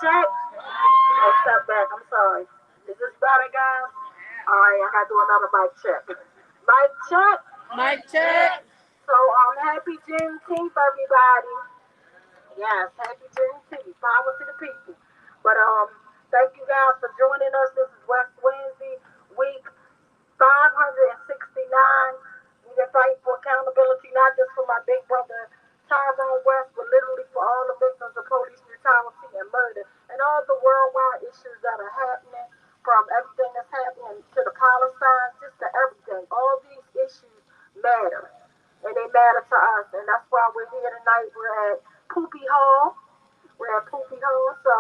check. Oh, step back. I'm sorry. Is this better, guys? All right, I gotta do another mic check. Mic check. Mic check. So, happy Juneteenth, everybody. Yes, happy Juneteenth. Power to the people. But thank you guys for joining us. This is West Wednesday, week 569. We've been fighting for accountability, not just for my big brother Tyrone West, but literally for all the victims of police brutality and murder, and all the worldwide issues that are happening, from everything that's happening to the Palestine, just to everything. All these issues matter, and they matter to us, and that's why we're here tonight. We're at Poopy Hall. We're at Poopy Hall. So,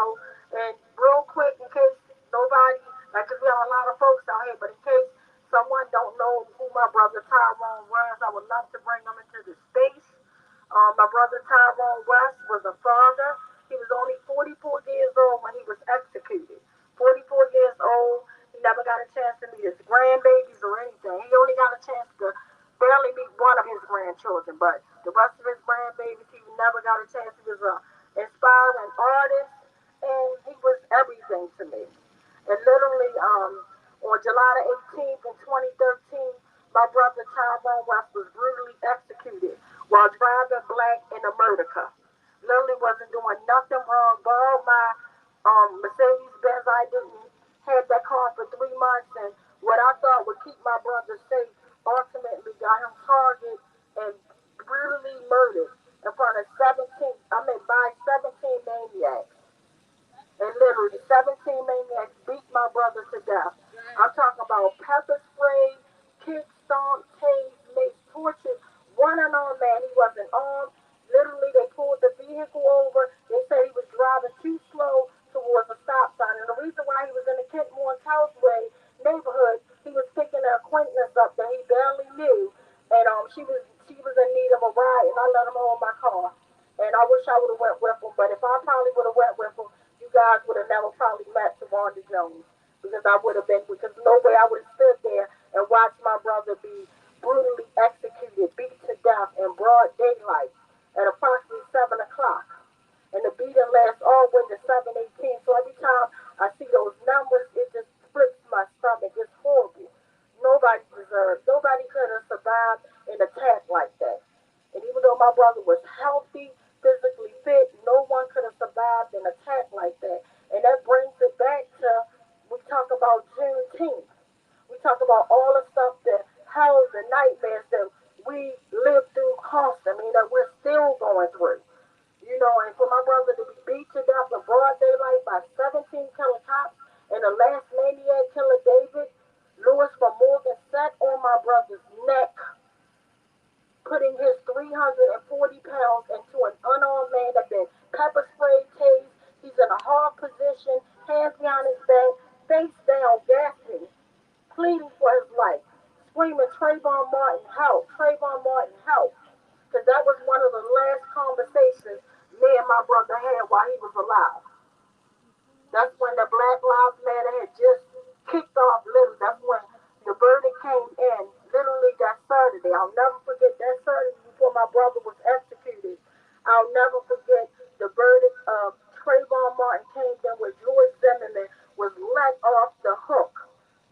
and real quick, in case nobody, like, 'cause we have a lot of folks out here, but in case someone don't know who my brother Tyrone was, I would love to bring them into the space. My brother Tyrone West was a father. He was only 44 years old when he was executed. 44 years old. He never got a chance to meet his grandbabies or anything. He only got a chance to barely meet one of his grandchildren, but the rest of his grandbabies, he never got a chance. He was an inspiring artist, and he was everything to me. And literally, on July the 18th in 2013, my brother Tyrone West was brutally executed while driving black in a murder car. Literally wasn't doing nothing wrong. Borrowed my Mercedes Benz. I didn't have that car for 3 months, and what I thought would keep my brother safe ultimately got him targeted and brutally murdered in front of 17, I mean by 17 maniacs. And literally 17 maniacs beat my brother to death. I'm talking about pepper spray, kick stomp, tase, mace, torture. One unarmed man, he wasn't armed. Literally, they pulled the vehicle over. They said he was driving too slow towards a stop sign. And the reason why he was in the Kentmore Houseway neighborhood, he was picking an acquaintance up that he barely knew. And she was in need of a ride, and I let him hold my car. And I wish I would have went with him, but if I probably would have went with him, you guys would have never probably met Tawanda Jones, because I would have been, because no way I would have stood there and watched my brother be brutally executed, beat to death in broad daylight at approximately 7 o'clock. And the beating lasts all the way to 7:18. So every time I see those numbers, it just flips my stomach. It's horrible. Nobody deserved, nobody could have survived an attack like that. And even though my brother was healthy, physically fit, no one could have survived an attack like that. And that brings it back to, we talk about Juneteenth. We talk about all the stuff that hells and nightmares that we lived through constantly, that we're still going through. And for my brother to be beat to death in broad daylight by 17 killer cops, and the last maniac killer, David Lewis from Morgan, sat on my brother's neck, putting his 340 pounds into an unarmed man that been pepper sprayed, tased. He's in a hard position, hands behind his back, face down, gasping, pleading for his life, screaming, Trayvon Martin, help, Trayvon Martin, help. Because that was one of the last conversations me and my brother had while he was alive. That's when the Black Lives Matter had just kicked off, literally. That's when the verdict came in, literally that Saturday. I'll never forget that Saturday before my brother was executed. I'll never forget the verdict of Trayvon Martin came in, where George Zimmerman was let off the hook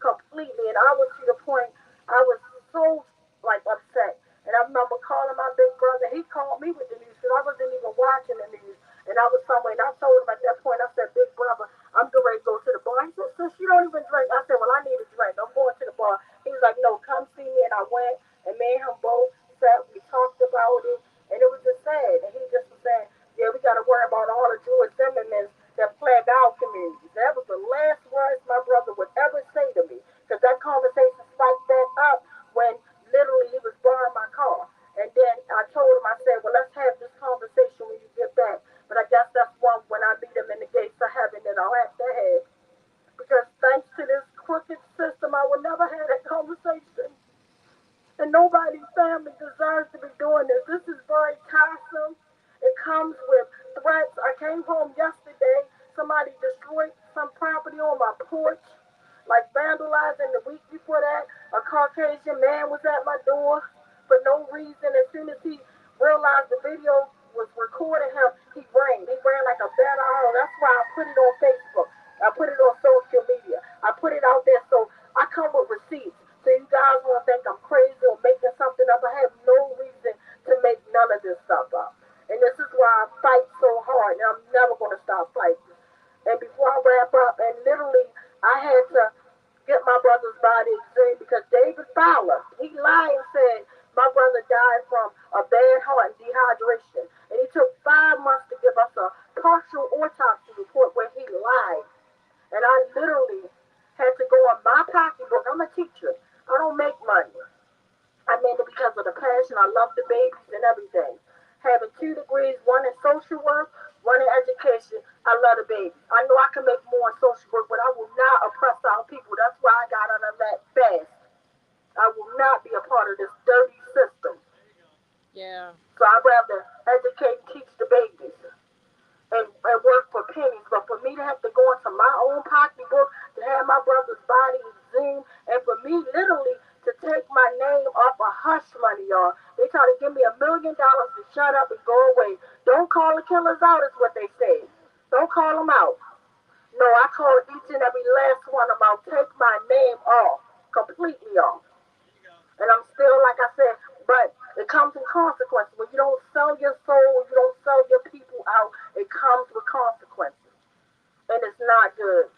completely. And I was to the point, I was so like upset. And I remember calling my big brother. He called me with the news because I wasn't even watching the news. And I was somewhere. And I told him at that point, I said, Big brother, I'm getting ready to go to the bar. He said, Sis, you don't even drink. I said, Well, I need a drink. I'm going to the bar. He was like, No, come see me. And I went. And me and him both sat. We talked about it. And it was just sad. And he just was saying, Yeah, we got to worry about all the George Zimmermans that plague our communities. That was the last words my brother would ever say to me. Because that conversation spiked back up when literally he was borrowing my car. And then I told him, I said, Well, let's have this conversation when you get back. But I guess that's one when I meet him in the gates of heaven that I'll have to have. Because thanks to this crooked system, I will never have that conversation. And nobody's family deserves to be doing this. This is very tiresome. It comes with threats. I came home yesterday. Somebody destroyed some property on my porch, like vandalizing. The week before that, a Caucasian man was at my door for no reason. As soon as he realized the video was recording him. He ran. He ran like a bat out of hell. That's why I put it on Facebook. I put it on social media. I put it out there so I come with receipts. So you guys won't think I'm crazy or making something up. I have no reason to make none of this stuff up. And this is why I fight so hard. And I'm never going to stop fighting. And before I wrap up, and literally, I had to get my brother's body examined because David Fowler, he lied and said my brother died from a bad heart and dehydration. And he took 5 months to give us a partial autopsy report where he lied. And I literally had to go on my pocketbook. I'm a teacher. I don't make money. I made it because of the passion. I love the babies and everything. Having 2 degrees, one in social work, one in education. I love the babies. I know I can make more in social work, but I will not oppress our people. That's why I got out of that fast. I will not be a part of this dirty system. Yeah. So I'd rather educate and teach the babies and work for pennies. But for me to have to go into my own pocketbook to have my brother's body exhumed, and for me literally to take my name off of hush money, y'all. They try to give me $1 million to shut up and go away. Don't call the killers out, is what they say. Don't call them out. No, I call each and every last one of them out. Take my name off, completely off. And I'm still, like I said, but it comes with consequences. When you don't sell your soul, you don't sell your people out, it comes with consequences. And it's not good.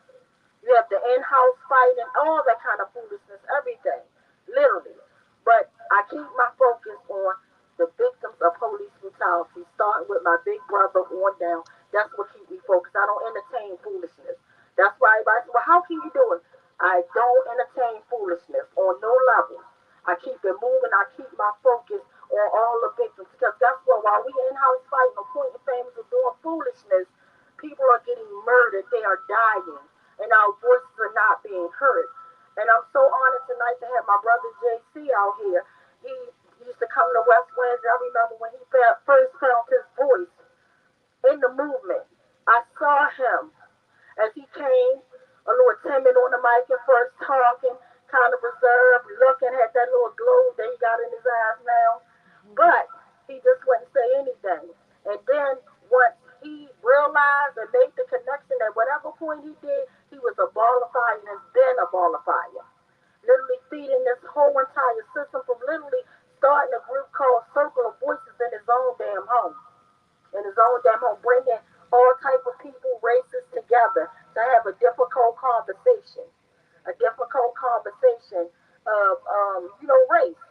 You have the in-house fight and all that kind of foolishness, everything, literally. But I keep my focus on the victims of police brutality, starting with my big brother on down. That's what keeps me focused. I don't entertain foolishness. That's why everybody says, well, how can you do it? I don't entertain foolishness on no level. I keep it moving. I keep my focus on all the victims. Because guess what? While we in-house fighting or pointing fingers or doing foolishness, people are getting murdered. They are dying. And our voices are not being heard. And I'm so honored tonight to have my brother JC out here. He used to come to West Wednesday. I remember when he first found his voice in the movement. I saw him as he came, a little timid on the mic at first, talking, kind of reserved, looking at that little glow that he got in his eyes now. But he just wouldn't say anything. And then once he realized and made the connection that whatever point he did, he was a ball of fire and has been a ball of fire. Literally feeding this whole entire system from literally starting a group called Circle of Voices in his own damn home. In his own damn home, bringing all type of people, races together to have a difficult conversation. A difficult conversation of, race.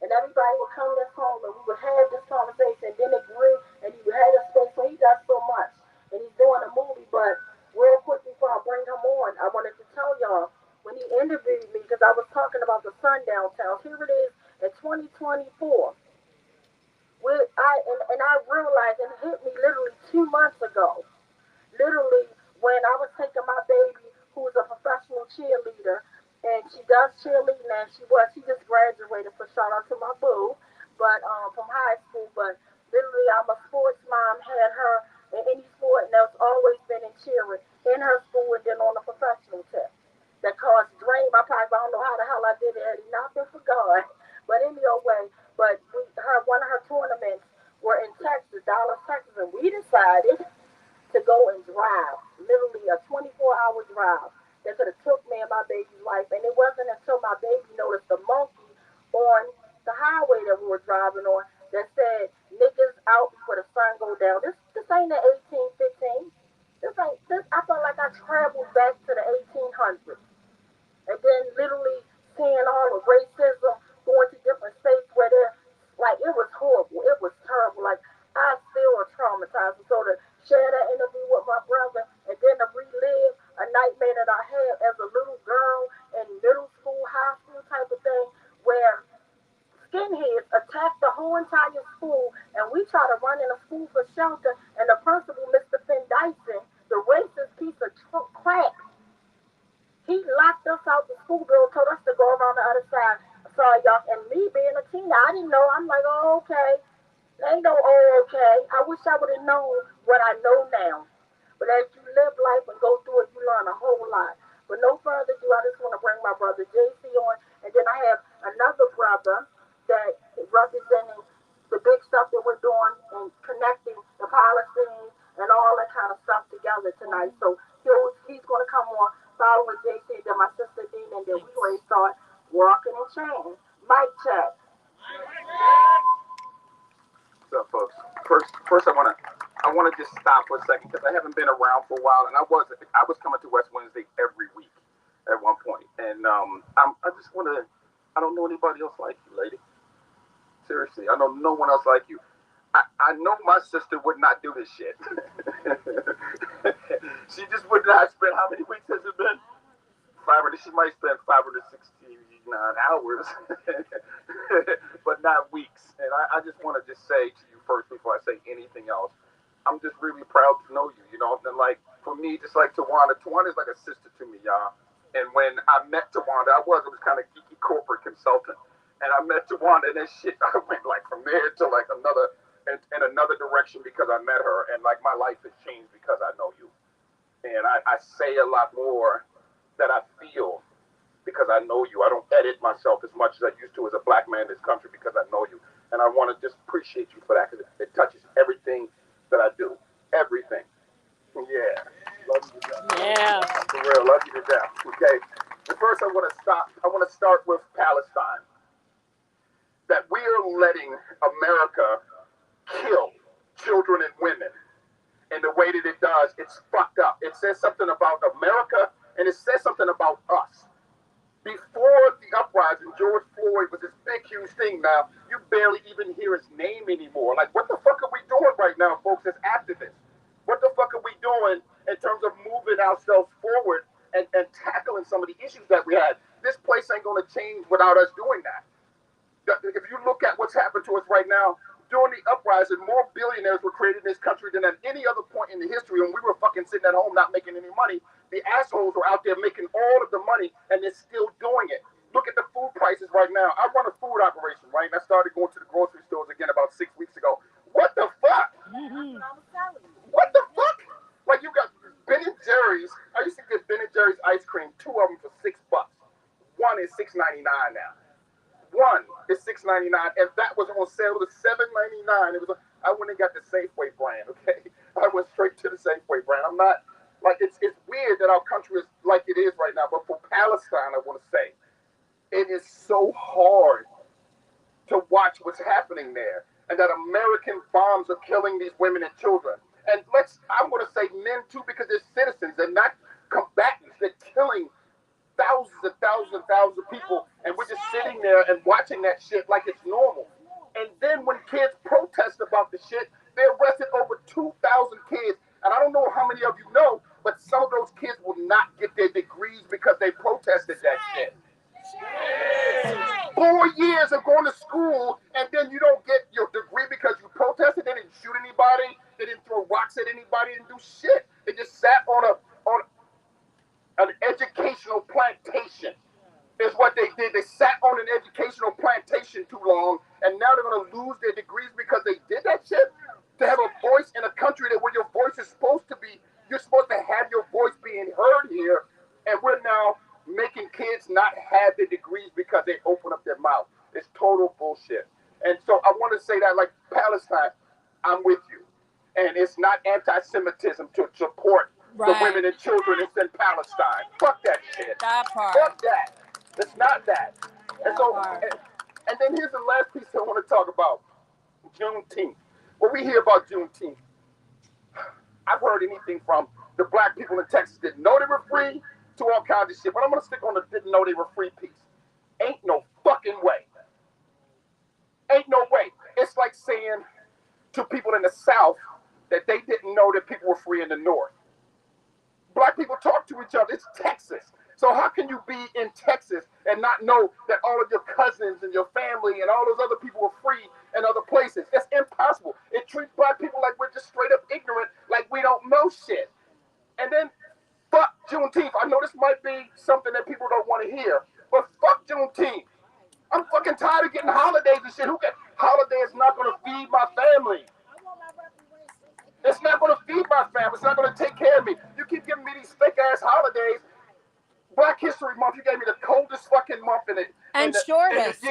And everybody would come to his home and we would have this conversation. And then it grew and he had a space. So he does so much. And he's doing a movie. But real quick before I bring him on, I wanted to tell y'all when he interviewed me, because I was talking about the sundown towns. Here it is in 2024. And I realized and it hit me literally 2 months ago. Literally, when I was taking my baby, who's a professional cheerleader, and she does cheerleading, and she just graduated, so shout out to my boo, but from high school. But literally, I'm a sports mom, had her in any sport, and that's always been in cheering in her school and then on a professional tip. That caused drain my pocket. I don't know how the hell I did it. Had it not been for God. But anyway, one of her tournaments were in Texas, Dallas, Texas, and we decided to go and drive, literally a 24-hour drive that could have took me and my baby's life. And it wasn't until my baby noticed the monkey on the highway that we were driving on that said, niggas out before the sun go down. This ain't the 1815. I felt like I traveled back to the 1800s. And then literally seeing all the racism, going to different states where they're like, it was horrible. It was terrible. Like, I still are traumatized. And so to share that interview with my brother and then to relive a nightmare that I had as a little girl in middle school, high school type of thing, where skinheads attacked the whole entire school and we try to run in a school for shelter and the principal, Mr. Finn Dyson, the racist piece of crap, he locked us out the school bill, told us to go around the other side. Sorry, y'all. And me being a teen, I didn't know. I'm like, oh, okay. Ain't no, oh, okay. I wish I would have known what I know now. But as you live life and go through it, you learn a whole lot. But no further ado, I just want to bring my brother JC on. And then I have another brother that is representing the the big stuff that we're doing and connecting the Palestinians and all that kind of stuff together tonight. So he's going to come on following JC, then my sister Dina, and then we going to start walking and chains. Mic check. What's up, folks? First, I want to just stop for a second because I haven't been around for a while, and I was coming to West Wednesday every week at one point, and I just want to. I don't know anybody else like you, lady. Seriously, I know no one else like you. I know my sister would not do this shit. She just would not spend, how many weeks has it been? 500. She might spend 569 hours, but not weeks. And I just want to just say to you first before I say anything else, I'm just really proud to know you. You know, and like for me, just like Tawanda is like a sister to me, y'all. And when I met Tawanda, it was kind of geeky corporate consultant. And I met Tawanda, and then shit, I went like from there to like another in another direction because I met her, and like my life has changed because I know you. And I say a lot more that I feel because I know you. I don't edit myself as much as I used to as a black man in this country because I know you. And I want to just appreciate you for that because it touches everything that I do. Everything. Yeah. Love you to death. Yeah. For real, love you to death. Okay. But first I want to start with Palestine. That we are letting America kill children and women in the way that it does. It's fucked up. It says something about America and it says something about us. Before the uprising, George Floyd was this big, huge thing. Now, you barely even hear his name anymore. Like, what the fuck are we doing right now, folks, as activists? What the fuck are we doing in terms of moving ourselves forward and tackling some of the issues that we had? This place ain't going to change without us doing that. If you look at what's happened to us right now, during the uprising, more billionaires were created in this country than at any other point in the history. When we were fucking sitting at home not making any money, the assholes were out there making all of the money, and they're still doing it. Look at the food prices right now. I run a food operation, right? And I started going to the grocery stores again about 6 weeks ago. What the fuck? Mm-hmm. What the fuck? Like, you got Ben & Jerry's. I used to get Ben & Jerry's ice cream, 2 of them for $6. One is $6.99 now. One is $6.99, and that was on sale. It was $7.99. I went and got the Safeway brand. Okay, I went straight to the Safeway brand. I'm not like it's weird that our country is like it is right now. But for Palestine, I want to say it is so hard to watch what's happening there, and that American bombs are killing these women and children. And I'm going to say men too, because they're citizens. They're not combatants. They're killing thousands and thousands and thousands of people, and we're just sitting there and watching that shit like it's normal. And then when kids protest about the shit, they arrested over 2,000 kids. And I don't know how many of you know, but some of those kids will not get their degrees because they protested that shit. 4 years of going to school, and then you don't get your degree because you protested. They didn't shoot anybody. They didn't throw rocks at anybody. They didn't do shit. They just sat on an educational plantation is what they did. They sat on an educational plantation too long, and now they're going to lose their degrees because they did that shit. To have a voice in a country where your voice is supposed to be, you're supposed to have your voice being heard here, and we're now making kids not have their degrees because they open up their mouth. It's total bullshit. And so I want to say that, like Palestine, I'm with you. And it's not anti-Semitism to support the women and children that's in Palestine. Fuck that shit. That part. Fuck that. It's not that. And so, and then here's the last piece I want to talk about. Juneteenth. When we hear about Juneteenth, I've heard anything from the black people in Texas didn't know they were free to all kinds of shit. But I'm going to stick on the didn't know they were free piece. Ain't no fucking way. Ain't no way. It's like saying to people in the South that they didn't know that people were free in the North. Black people talk to each other. It's Texas. So how can you be in Texas and not know that all of your cousins and your family and all those other people were free in other places? That's impossible. It treats black people like we're just straight up ignorant, like we don't know shit. And then fuck Juneteenth. I know this might be something that people don't want to hear, but fuck Juneteenth. I'm fucking tired of getting holidays and shit. Holiday is not going to feed my family. It's not going to feed my family. It's not going to take care of me. You keep giving me these fake-ass holidays. Black History Month, you gave me the coldest fucking month in the year. And shortest.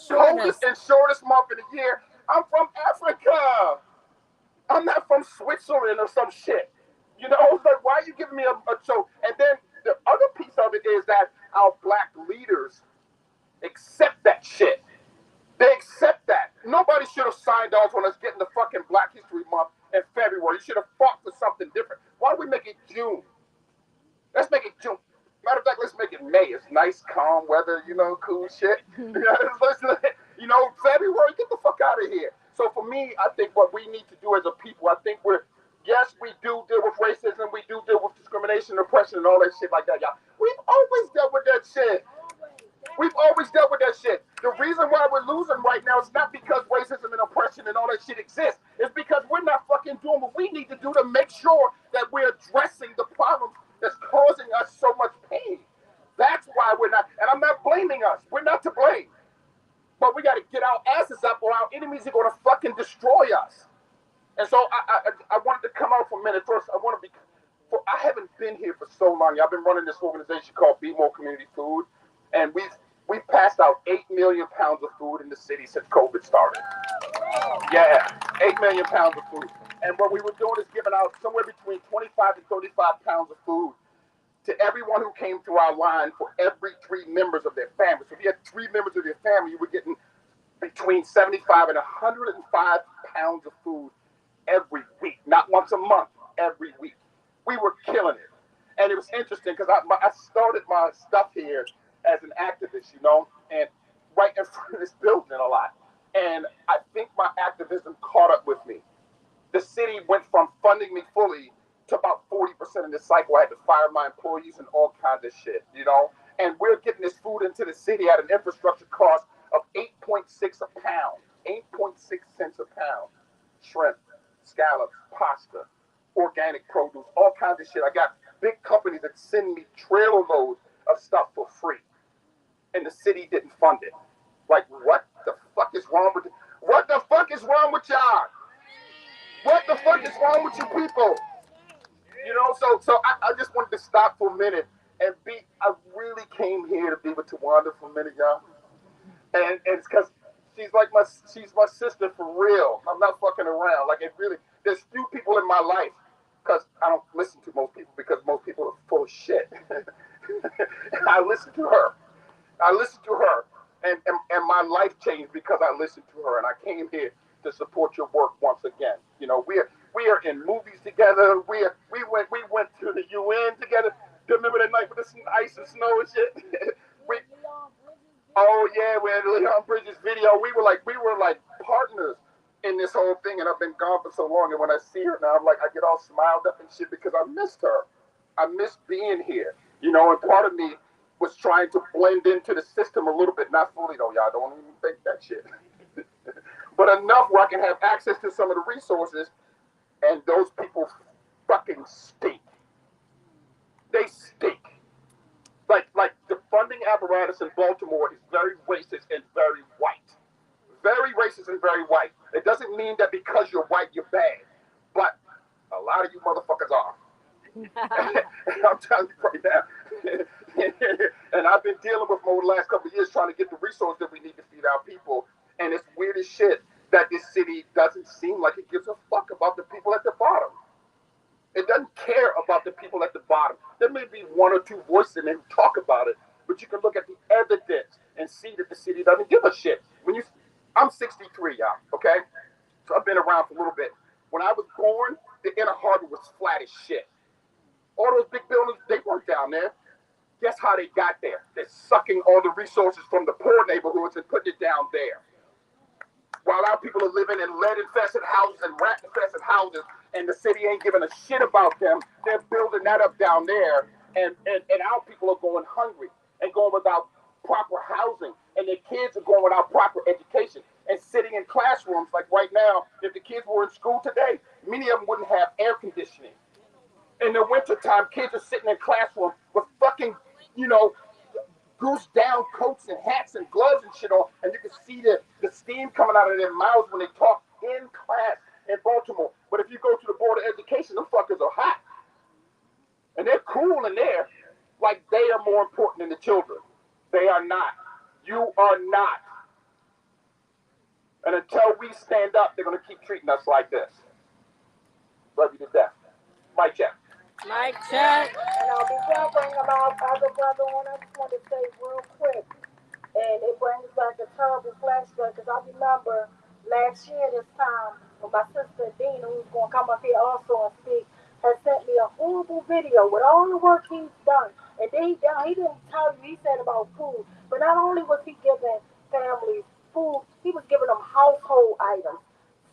Coldest and shortest month in the year. I'm from Africa. I'm not from Switzerland or some shit. You know, it's like, why are you giving me a so? And then the other piece of it is that our black leaders accept that shit. They accept that. Nobody should have signed off on us getting the fucking Black History Month in February. You should have fought for something different. Why do we make it June? Let's make it June. Matter of fact, let's make it May. It's nice, calm weather, you know, cool shit. You know, February, get the fuck out of here. So for me, I think what we need to do as a people, I think yes, we do deal with racism, we do deal with discrimination, oppression, and all that shit like that, y'all. We've always dealt with that shit. We've always dealt with that shit. The reason why we're losing right now is not because racism and oppression and all that shit exists. It's because we're not fucking doing what we need to do to make sure that we're addressing the problems that's causing us so much pain. That's why we're not, and I'm not blaming us. We're not to blame. But we got to get our asses up or our enemies are going to fucking destroy us. And so I wanted to come out for a minute. First, I haven't been here for so long. I've been running this organization called Be More Community Food. And we've passed out 8 million pounds of food in the city since COVID started. Yeah, 8 million pounds of food. And what we were doing is giving out somewhere between 25 and 35 pounds of food to everyone who came through our line for every 3 members of their family. So if you had 3 members of your family, you were getting between 75 and 105 pounds of food every week. Not once a month, every week. We were killing it. And it was interesting because I started my stuff here as an activist, you know, and right in front of this building a lot. And I think my activism caught up with me. The city went from funding me fully to about 40% of the cycle. I had to fire my employees and all kinds of shit, you know. And we're getting this food into the city at an infrastructure cost of 8.6 a pound, 8.6 cents a pound. Shrimp, scallops, pasta, organic produce, all kinds of shit. I got big companies that send me trailer loads of stuff for free. And the city didn't fund it. Like, what the fuck is wrong with it? What the fuck is wrong with y'all? What the fuck is wrong with you people? You know, so I just wanted to stop for a minute and I really came here to be with Tawanda for a minute, y'all. And it's because she's my sister for real. I'm not fucking around. Like, it really, there's few people in my life, because I don't listen to most people because most people are full of shit. And I listen to her. And my life changed because I listened to her, and I came here to support your work once again. You know, we are in movies together. We went to the UN together. Remember that night with the ice and snow and shit? Oh yeah, when Leon Bridges video, we were like partners in this whole thing, and I've been gone for so long, and when I see her now, I'm like, I get all smiled up and shit because I missed her. I missed being here, you know, and part of me was trying to blend into the system a little bit, not fully though, y'all don't even think that shit, but enough where I can have access to some of the resources, and those people fucking stink. They stink. Like the funding apparatus in Baltimore is very racist and very white. Very racist and very white. It doesn't mean that because you're white, you're bad. But a lot of you motherfuckers are. And I'm telling you right now. And I've been dealing with them over the last couple of years trying to get the resources that we need to feed our people. And it's weird as shit that this city doesn't seem like it gives a fuck about the people at the bottom. It doesn't care about the people at the bottom. There may be 1 or 2 voices in there who talk about it, but you can look at the evidence and see that the city doesn't give a shit. I'm 63, y'all, okay? So I've been around for a little bit. When I was born, the inner harbor was flat as shit. All those big buildings, they weren't down there. Guess how they got there? They're sucking all the resources from the poor neighborhoods and putting it down there. While our people are living in lead-infested houses and rat-infested houses, and the city ain't giving a shit about them, they're building that up down there, and our people are going hungry and going without proper housing, and their kids are going without proper education and sitting in classrooms. Like right now, if the kids were in school today, many of them wouldn't have air conditioning. In the wintertime, kids are sitting in classrooms with fucking, you know, goose down coats and hats and gloves and shit on, and you can see the steam coming out of their mouths when they talk in class in Baltimore. But if you go to the Board of Education, them fuckers are hot. And they're cool in there, like they are more important than the children. They are not. You are not. And until we stand up, they're going to keep treating us like this. Love you to death. Mic check. Mic check. And before I bring about other brother on, I just want to say real quick, and it brings back a terrible flashback because I remember last year this time when my sister Dina, who's going to come up here also and speak, had sent me a horrible video with all the work he's done. And then he didn't tell you, he said about food, but not only was he giving families food, he was giving them household items,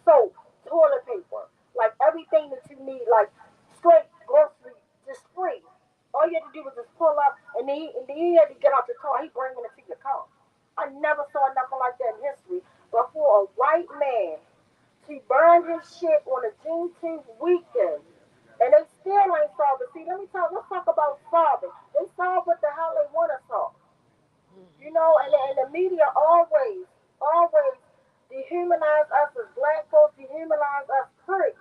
soap, toilet paper, like everything that you need, like straight grocery, just free. All you had to do was just pull up, and then he had to get out the car. He bringing it to your car. I never saw nothing like that in history. But for a white man to burn his shit on a Juneteenth weekend, and they still ain't solved it. See, let's talk about solving. They solve what the hell they want to solve. You know, and the media always dehumanize us as black folks, dehumanize us, period.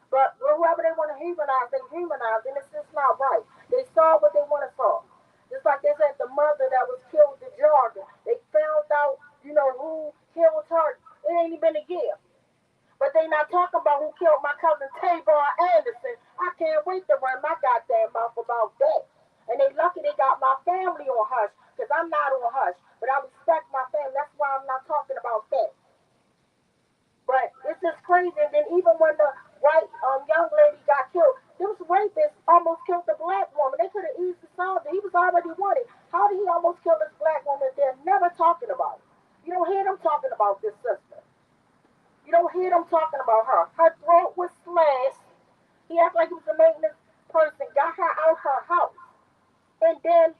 But whoever they want to humanize, they humanize, and it's just not right. They saw what they want to saw. Just like they said, the mother that was killed in Georgia, they found out, who killed her. It ain't even been a year. But they not talking about who killed my cousin Tabor Anderson. I can't wait to run my goddamn mouth about that. And they lucky they got my family on hush, because I'm not on hush. But I respect my family. That's why I'm not talking about that. But it's just crazy. And then even when the white young lady got killed, this rapist almost killed the black woman. They could have easily solved it. He was already wanted. How did he almost kill this black woman? They're never talking about it. You don't hear them talking about this sister. You don't hear them talking about her. Her throat was slashed. He acted like he was a maintenance person. Got her out her house, and then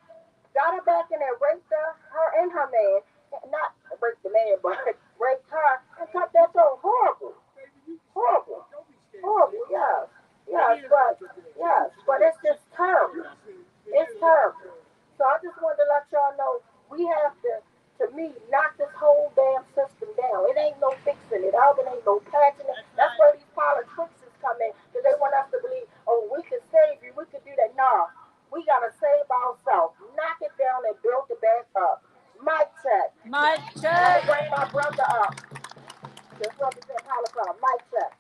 got her back in there, raped her and her man. Not raped the man, but raped her and cut that throat. Horrible. Horrible. Horrible, yes. But it's just terrible. It's terrible. So I just wanted to let y'all know we have to me, knock this whole damn system down. It ain't no fixing it out. It ain't no patching it. That's where these politicians come in, because they want us to believe, oh, we can save you, we can do that. Nah, we gotta save ourselves. Knock it down and build it back up. Mic check. Mic I'm check. gonna bring my brother up. Just represent Palestine. Mic check.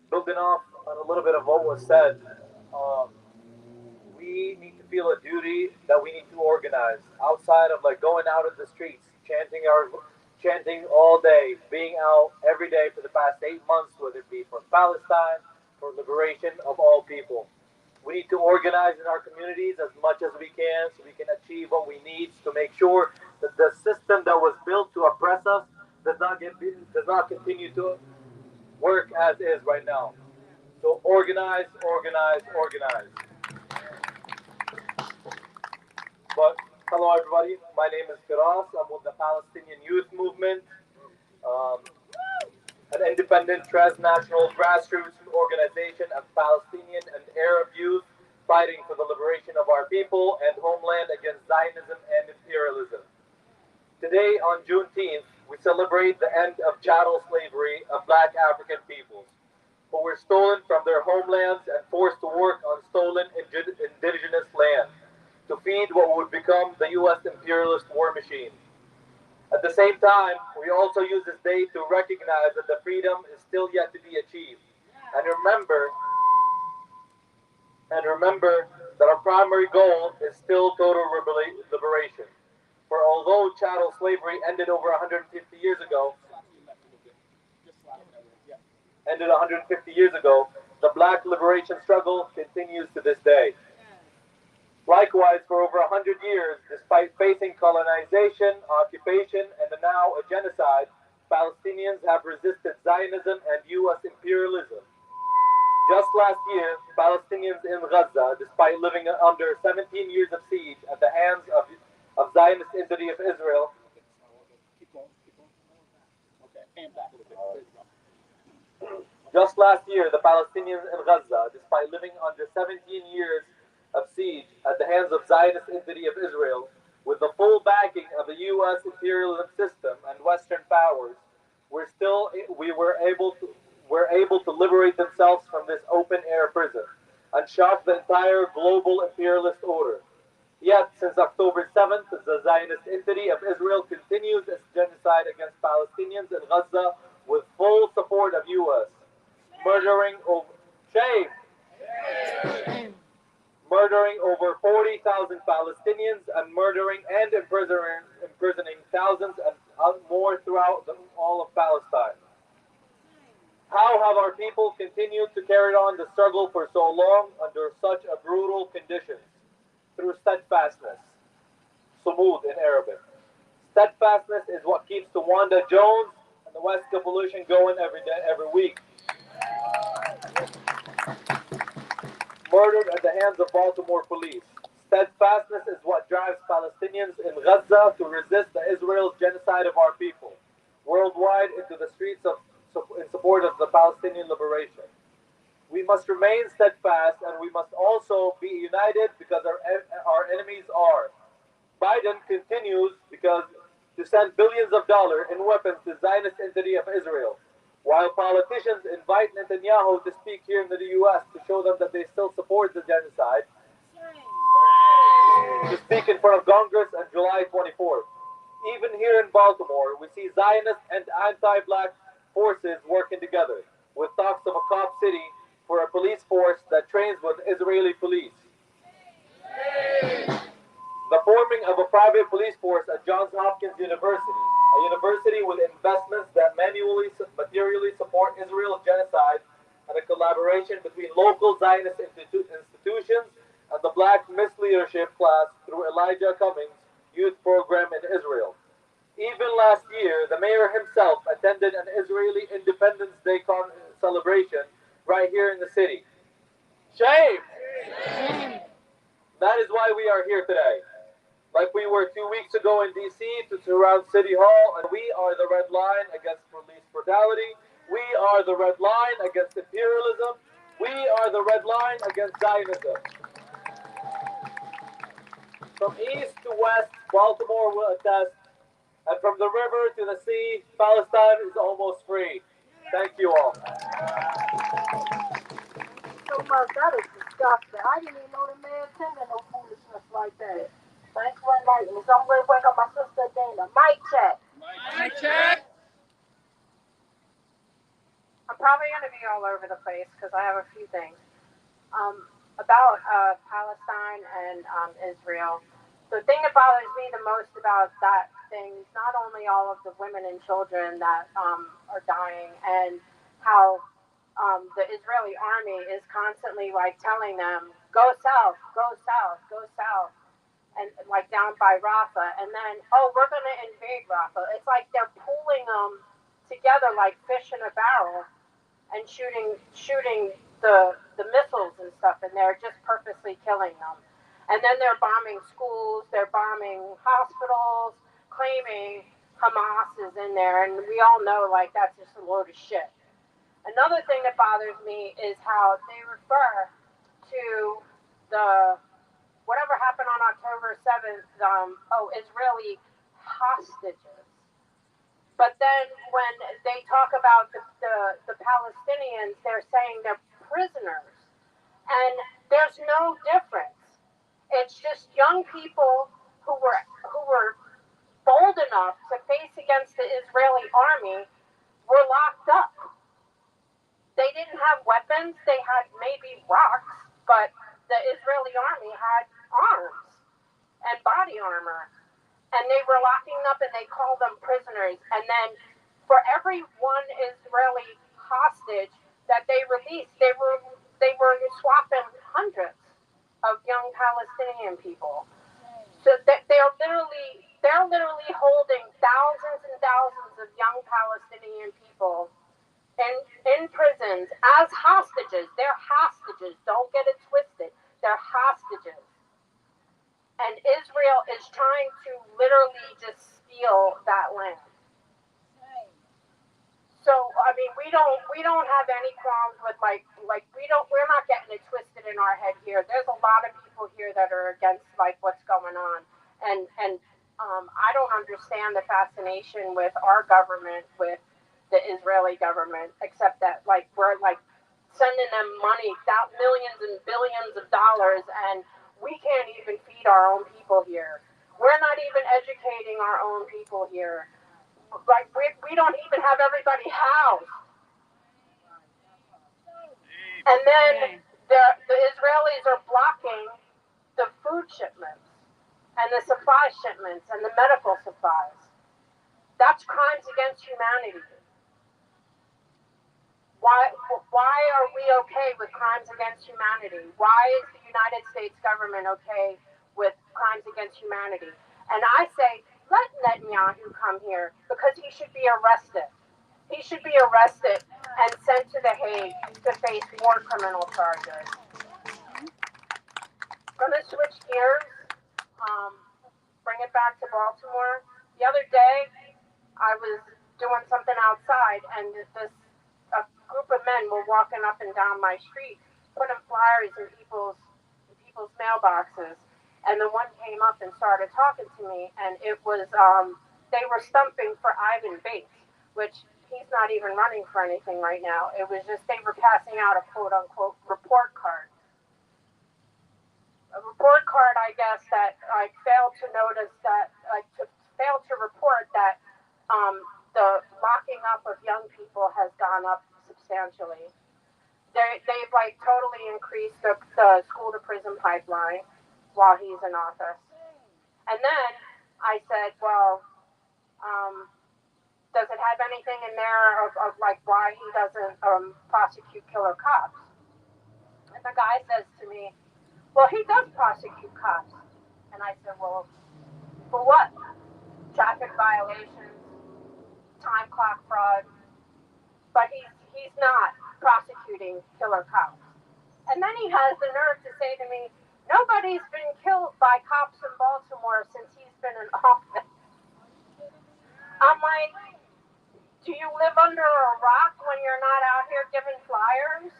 Building off on a little bit of what was said, um, we need to feel a duty that we need to organize outside of like going out in the streets, chanting all day, being out every day for the past 8 months, whether it be for Palestine, for liberation of all people. We need to organize in our communities as much as we can so we can achieve what we need to make sure that the system that was built to oppress us does not continue to work as is right now. So organize, organize, organize. But hello everybody, my name is Firas. I'm with the Palestinian Youth Movement, um, an independent transnational grassroots organization of Palestinian and Arab youth fighting for the liberation of our people and homeland against Zionism and imperialism. Today on Juneteenth, we celebrate the end of chattel slavery of black African peoples who were stolen from their homelands and forced to work on stolen indigenous land to feed what would become the U.S. imperialist war machine. At the same time, we also use this day to recognize that the freedom is still yet to be achieved. And remember that our primary goal is still total liberation. For although chattel slavery ended 150 years ago, the black liberation struggle continues to this day. Likewise, for over 100 years, despite facing colonization, occupation, and now a genocide, Palestinians have resisted Zionism and U.S. imperialism. Just last year, Palestinians in Gaza, despite living under 17 years of siege at the hands of Zionist entity of Israel, just last year, the Palestinians in Gaza, despite living under 17 years of siege at the hands of Zionist entity of Israel, with the full backing of the U.S. imperialism system and Western powers, we were able to were able to liberate themselves from this open-air prison and shock the entire global imperialist order. Yet, since October 7th, the Zionist entity of Israel continues its genocide against Palestinians in Gaza with full support of U.S., murdering over, shame, murdering over 40,000 Palestinians and murdering and imprisoning thousands and more throughout all of Palestine. How have our people continued to carry on the struggle for so long under such a brutal conditions? Through steadfastness. Sumud in Arabic. Steadfastness is what keeps the Wanda Jones and the West Revolution going every day, every week. Murdered at the hands of Baltimore police. Steadfastness is what drives Palestinians in Gaza to resist the Israel's genocide of our people worldwide into the streets in support of the Palestinian liberation. We must remain steadfast and we must also be united because our enemies are. Biden continues because to send billions of dollars in weapons to Zionist entity of Israel, while politicians invite Netanyahu to speak here in the U.S. to show them that they still support the genocide, to speak in front of Congress on July 24th. Even here in Baltimore, we see Zionist and anti-black forces working together, with talks of a cop city for a police force that trains with Israeli police. The forming of a private police force at Johns Hopkins University, a university with investments that materially support Israel's genocide, and a collaboration between local Zionist institutions and the Black Miss Leadership class through Elijah Cummings' youth program in Israel. Even last year, the mayor himself attended an Israeli Independence Day celebration right here in the city. Shame! That is why we are here today. Like we were 2 weeks ago in D.C. to surround City Hall, and we are the red line against police brutality. We are the red line against imperialism. We are the red line against Zionism. From east to west, Baltimore will attest, and from the river to the sea, Palestine is almost free. Thank you all. So much, that is disgusting. I didn't even know the man attended no foolishness like that. Thanks for inviting me. So I'm going to wake up my sister Dana. Mic check. Mic check. I'm probably going to be all over the place because I have a few things. About Palestine and Israel. The thing that bothers me the most about that thing is not only all of the women and children that are dying and how the Israeli army is constantly like telling them, go south, go south, go south, and like down by Rafah, and then, oh, we're going to invade Rafah. It's like they're pulling them together like fish in a barrel and shooting the missiles and stuff, and they're just purposely killing them. And then they're bombing schools, they're bombing hospitals, claiming Hamas is in there, and we all know like that's just a load of shit. Another thing that bothers me is how they refer to the whatever happened on October 7th, Israeli hostages. But then when they talk about the Palestinians, they're saying they're prisoners. And there's no difference. It's just young people who were bold enough to face against the Israeli army were locked up. They didn't have weapons. They had maybe rocks, but the Israeli army had arms and body armor. And they were locking them up and they called them prisoners. And then for every one Israeli hostage that they released, they were swapping hundreds of young Palestinian people. So they're literally holding thousands and thousands of young Palestinian people in prisons as hostages. They're hostages. Don't get it twisted. They're hostages. And Israel is trying to literally just steal that land. So I mean, we don't have any qualms with we're not getting it twisted in our head here. There's a lot of people here that are against like what's going on, and I don't understand the fascination with our government with the Israeli government, except that like we're like sending them money, millions and billions of dollars, and we can't even feed our own people here. We're not even educating our own people here. Like we don't even have everybody housed. And then the Israelis are blocking the food shipments and the supply shipments and the medical supplies. That's crimes against humanity. Why are we okay with crimes against humanity? Why is the United States government okay with crimes against humanity? And I say, let Netanyahu come here because he should be arrested. He should be arrested and sent to The Hague to face war criminal charges. I'm going to switch gears, bring it back to Baltimore. The other day, I was doing something outside, and a group of men were walking up and down my street, putting flyers in people's mailboxes. And the one came up and started talking to me, and it was they were stumping for Ivan Bates, which he's not even running for anything right now. It was just they were passing out a quote unquote report card. A report card, I guess, that I failed to notice that failed to report that the locking up of young people has gone up substantially. They've like totally increased the school to prison pipeline while he's in office. And then I said, well, does it have anything in there of like why he doesn't prosecute killer cops? And the guy says to me, well, he does prosecute cops. And I said, well, for what? Traffic violations, time clock fraud. But he's not prosecuting killer cops. And then he has the nerve to say to me, nobody's been killed by cops in Baltimore since he's been in office. I'm like, do you live under a rock when you're not out here giving flyers?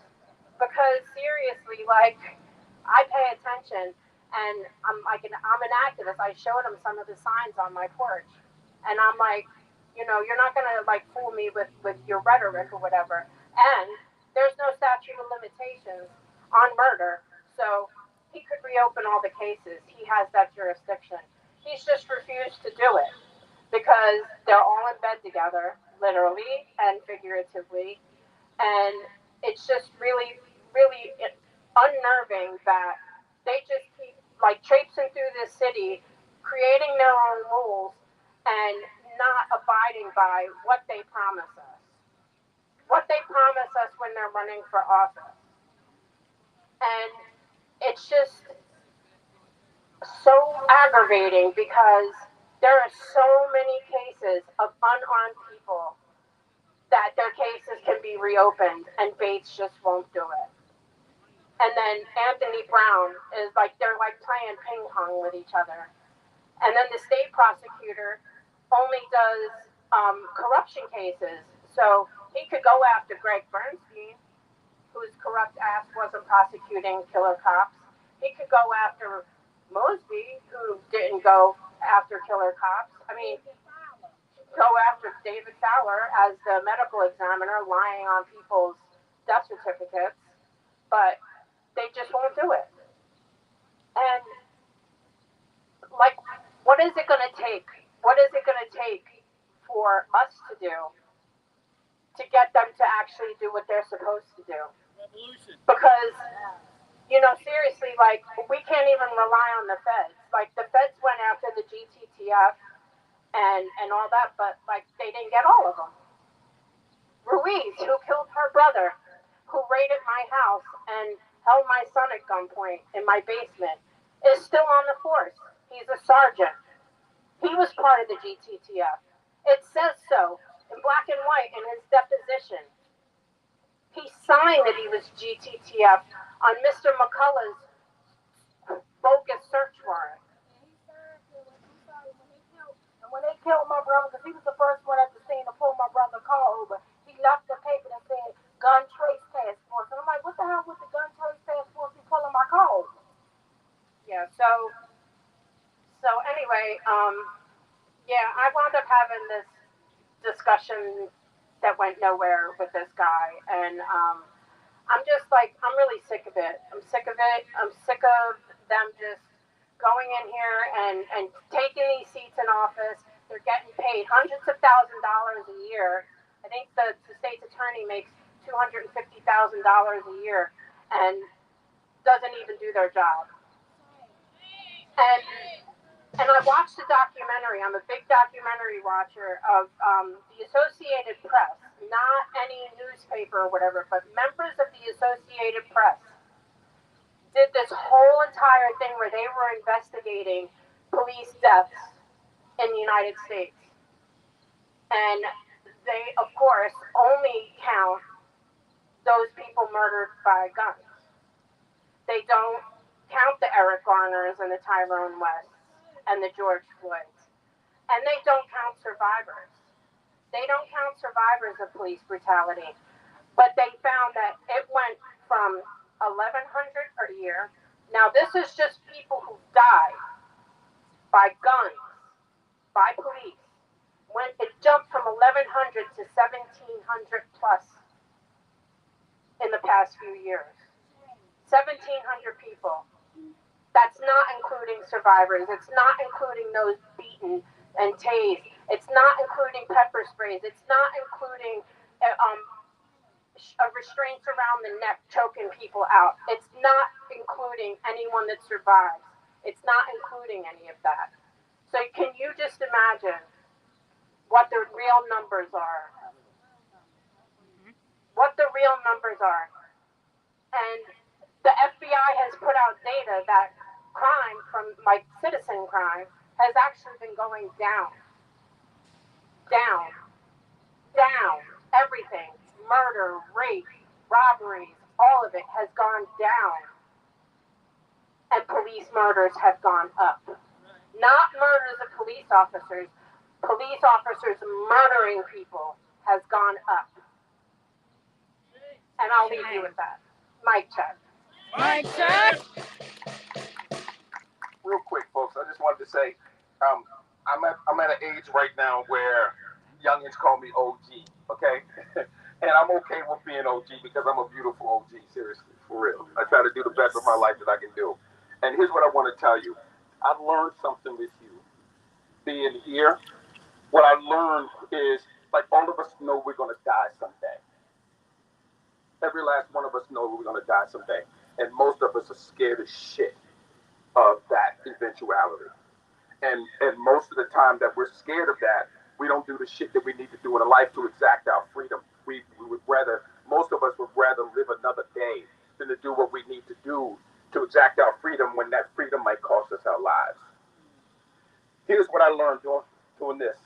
Because seriously, like, I pay attention, and I'm an activist. I showed him some of the signs on my porch, and I'm like, you're not gonna like fool me with your rhetoric or whatever. And there's no statute of limitations on murder, so he could reopen all the cases. He has that jurisdiction. He's just refused to do it because they're all in bed together, literally and figuratively, and it's just really, really unnerving that they just keep like traipsing through this city, creating their own rules, and not abiding by what they promise us. What they promise us when they're running for office. And it's just so aggravating because there are so many cases of unarmed people that their cases can be reopened and Bates just won't do it. And then Anthony Brown is like, they're like playing ping pong with each other. And then the state prosecutor only does corruption cases. So he could go after Greg Bernstein, whose corrupt ass wasn't prosecuting killer cops. He could go after Mosby, who didn't go after killer cops. I mean, go after David Fowler as the medical examiner lying on people's death certificates, but they just won't do it. And like, what is it going to take? What is it going to take for us to do to get them to actually do what they're supposed to do? Revolution. Because, seriously, like, we can't even rely on the feds. Like, the feds went after the GTTF and all that, but, like, they didn't get all of them. Ruiz, who killed her brother, who raided my house and held my son at gunpoint in my basement, is still on the force. He's a sergeant. He was part of the GTTF. It says so in black and white in his deposition. He signed that he was GTTF on Mr. McCullough's bogus search warrant. And when they killed my brother, because he was the first one at the scene to pull my brother's car over, he left the paper that said gun trace task force. And I'm like, what the hell would the gun trace task force be pulling my car over? Yeah, so anyway, I wound up having this discussion that went nowhere with this guy. And I'm just like, I'm really sick of it. I'm sick of it. I'm sick of them just going in here and taking these seats in office. They're getting paid hundreds of $1,000s a year. I think the state's attorney makes $250,000 a year and doesn't even do their job. And and I watched a documentary. I'm a big documentary watcher of the Associated Press, not any newspaper or whatever, but members of the Associated Press did this whole entire thing where they were investigating police deaths in the United States. And they, of course, only count those people murdered by guns. They don't count the Eric Garners and the Tyrone Wests and the George Floyds. And they don't count survivors. They don't count survivors of police brutality. But they found that it went from 1,100 a year. Now, this is just people who died by guns, by police. When it jumped from 1,100 to 1,700 plus in the past few years. 1,700 people. That's not including survivors. It's not including those beaten and tased. It's not including pepper sprays. It's not including restraints around the neck choking people out. It's not including anyone that survives. It's not including any of that. So can you just imagine what the real numbers are? What the real numbers are. And the FBI has put out data that crime from like citizen crime has actually been going down. Down. Down. Everything. Murder, rape, robberies, all of it has gone down. And police murders have gone up. Not murders of police officers murdering people has gone up. And I'll leave you with that. Mic check. Mic check. Real quick, folks, I just wanted to say, I'm at an age right now where youngins call me OG, okay? And I'm okay with being OG because I'm a beautiful OG, seriously, for real. I try to do the best of my life that I can do. And here's what I want to tell you. I've learned something with you. Being here, what I learned is, like, all of us know we're going to die someday. Every last one of us know we're going to die someday. And most of us are scared as shit of that eventuality. And most of the time that we're scared of that, we don't do the shit that we need to do in life to exact our freedom. We would rather, most of us would rather live another day than to do what we need to do to exact our freedom when that freedom might cost us our lives. Here's what I learned doing this.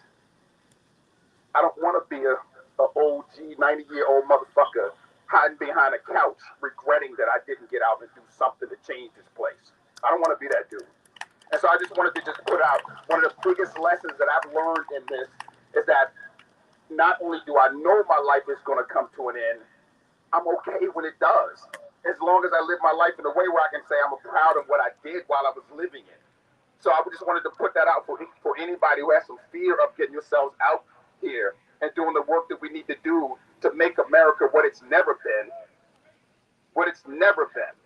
I don't want to be a OG 90-year-old motherfucker hiding behind a couch regretting that I didn't get out and do something to change this place. I don't want to be that dude. And so I just wanted to just put out one of the biggest lessons that I've learned in this is that not only do I know my life is going to come to an end, I'm okay when it does. As long as I live my life in a way where I can say I'm proud of what I did while I was living it. So I just wanted to put that out for anybody who has some fear of getting yourselves out here and doing the work that we need to do to make America what it's never been. What it's never been.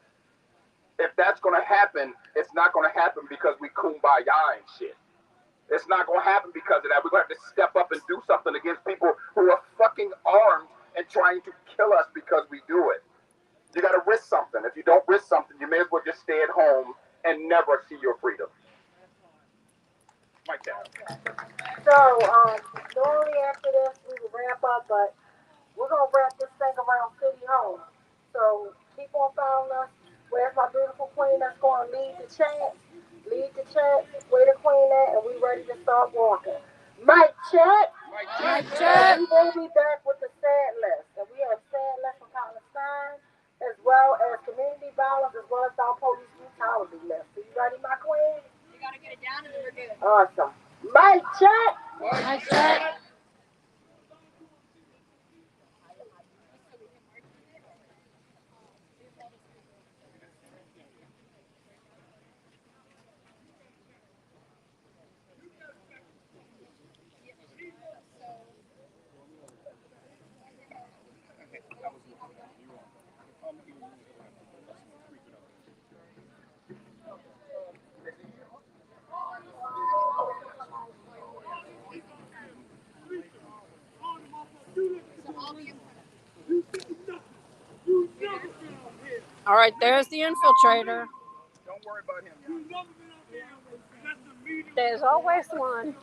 If that's going to happen, it's not going to happen because we kumbaya and shit. It's not going to happen because of that. We're going to have to step up and do something against people who are fucking armed and trying to kill us because we do it. You got to risk something. If you don't risk something, you may as well just stay at home and never see your freedom. Mike down. So, normally after this we will wrap up, but we're gonna wrap this thing around City Hall. So keep on following us. Where's my beautiful queen that's gonna lead the chant? Lead the chant. Where the queen at? And we ready to start walking. Mic check. Mic check. We will be back with the sad list, and we have sad list from Palestine, as well as community violence, as well as our police brutality list. Are you ready, my queen? You gotta get it down and then we're good. Awesome. Mic check. Mic check. All right, there's the infiltrator. Don't worry about him. There's always one.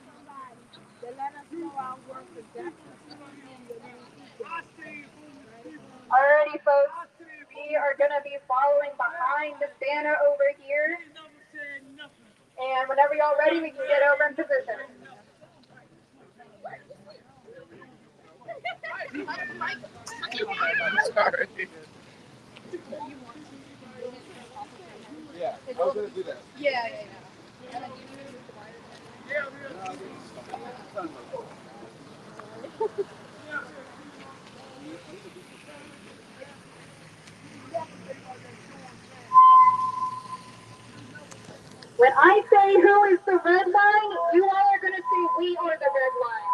Alrighty, folks. We are going to be following behind this banner over here. And whenever y'all ready, we can get over in position. Sorry. Yeah, I was going to do that. Yeah. When I say who is the red line, you all are going to say we are the red line.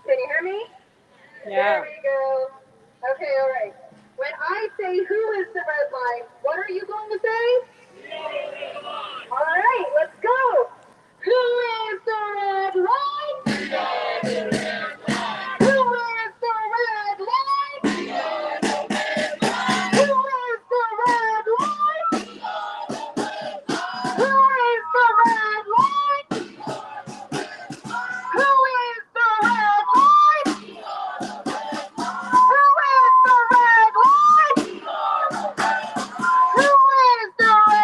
Can you hear me? Yeah. There we go. Okay, all right. When I say who is the red line, what are you going to say? All right, let's go. Who is the red line? Who is the red line? Who is the red line? Who is the red line? Who is the red line? Who is the red line? Who is the red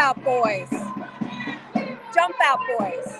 Out Boys. Jump Out Boys.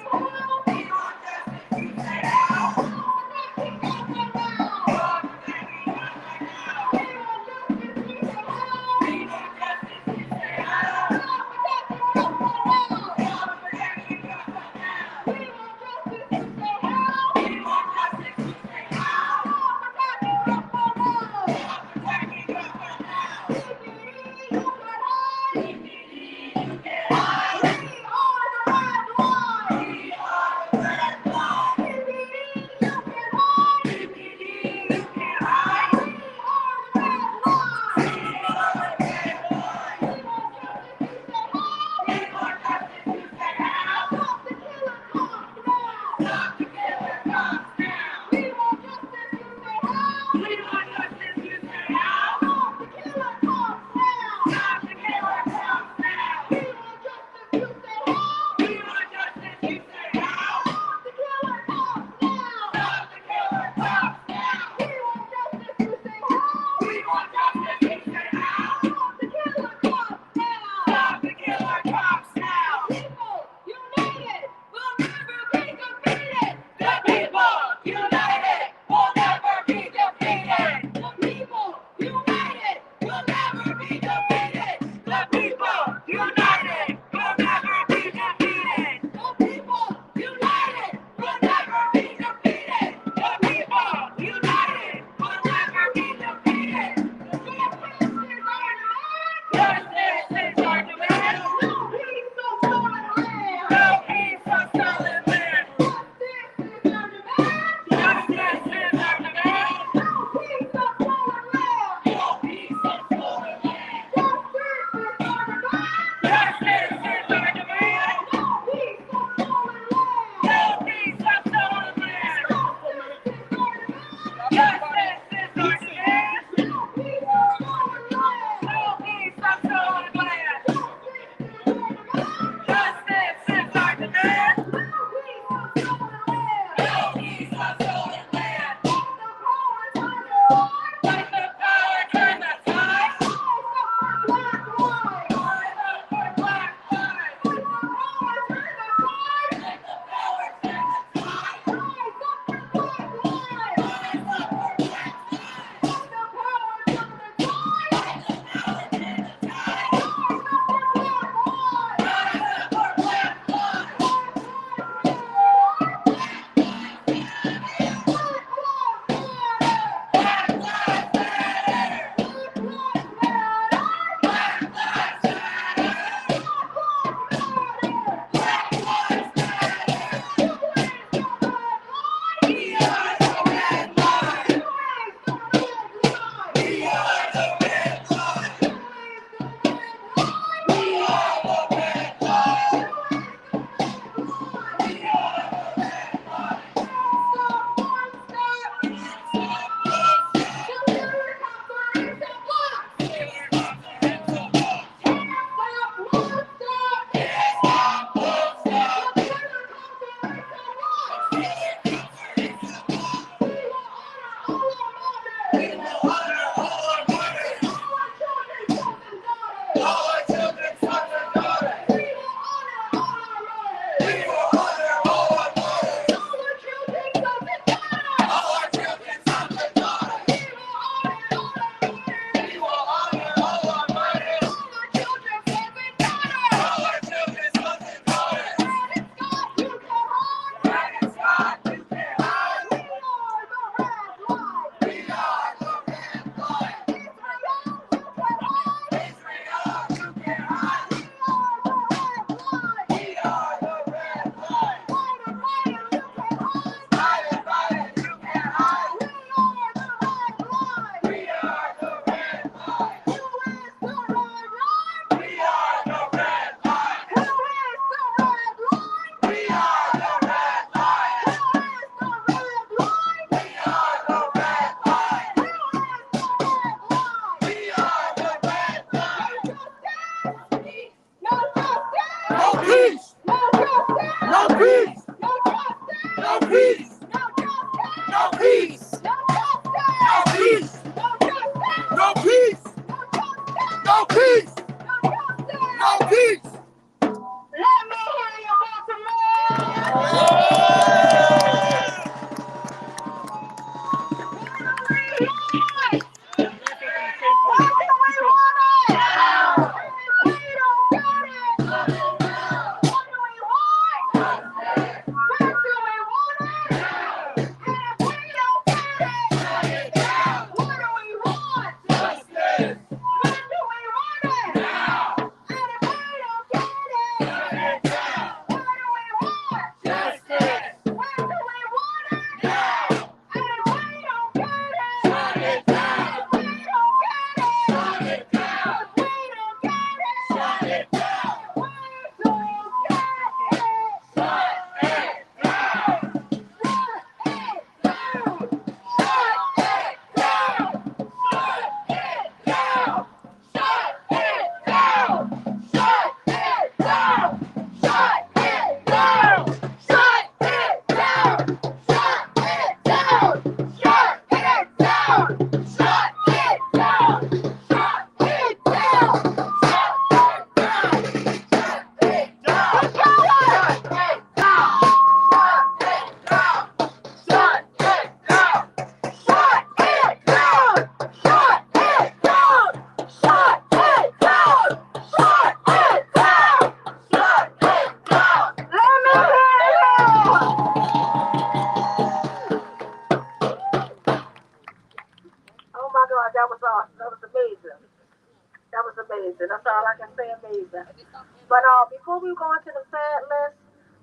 that was awesome. That was amazing. That was amazing. That's all I can say. Amazing. But before we go into the sad list,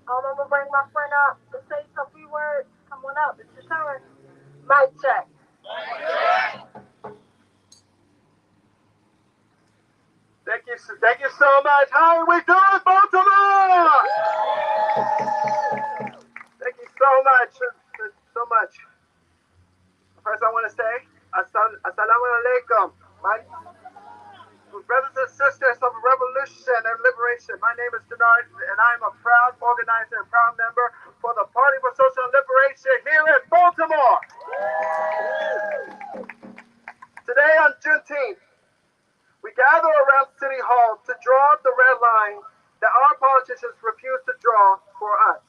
I'm gonna bring my friend up to say some few words. Come on up. It's your turn. Mic check. Thank you so much. How are we doing, Baltimore? Thank you so much. So much. First, I want to say, Assalamu alaikum. My brothers and sisters of revolution and liberation. My name is Denard, and I'm a proud organizer and proud member for the Party for Social Liberation here in Baltimore. Today on Juneteenth, we gather around City Hall to draw the red line that our politicians refuse to draw for us.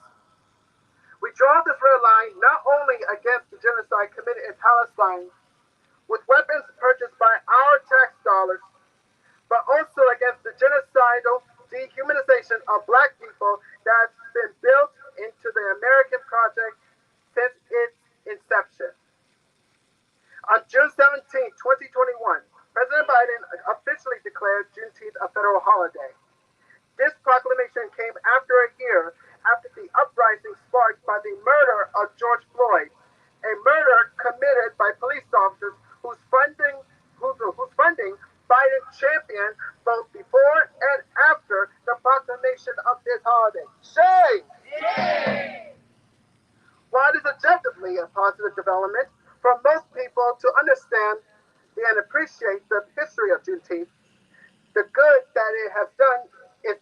We draw this red line not only against the genocide committed in Palestine with weapons purchased by our tax dollars, but also against the genocidal dehumanization of black people that's been built into the American project since its inception. On June 17, 2021, President Biden officially declared Juneteenth a federal holiday. This proclamation came after a year after the uprising sparked by the murder of George Floyd, a murder committed by police officers whose funding Biden championed both before and after the proclamation of this holiday. Shame! While it is objectively a positive development for most people to understand and appreciate the history of Juneteenth, the good that it has done is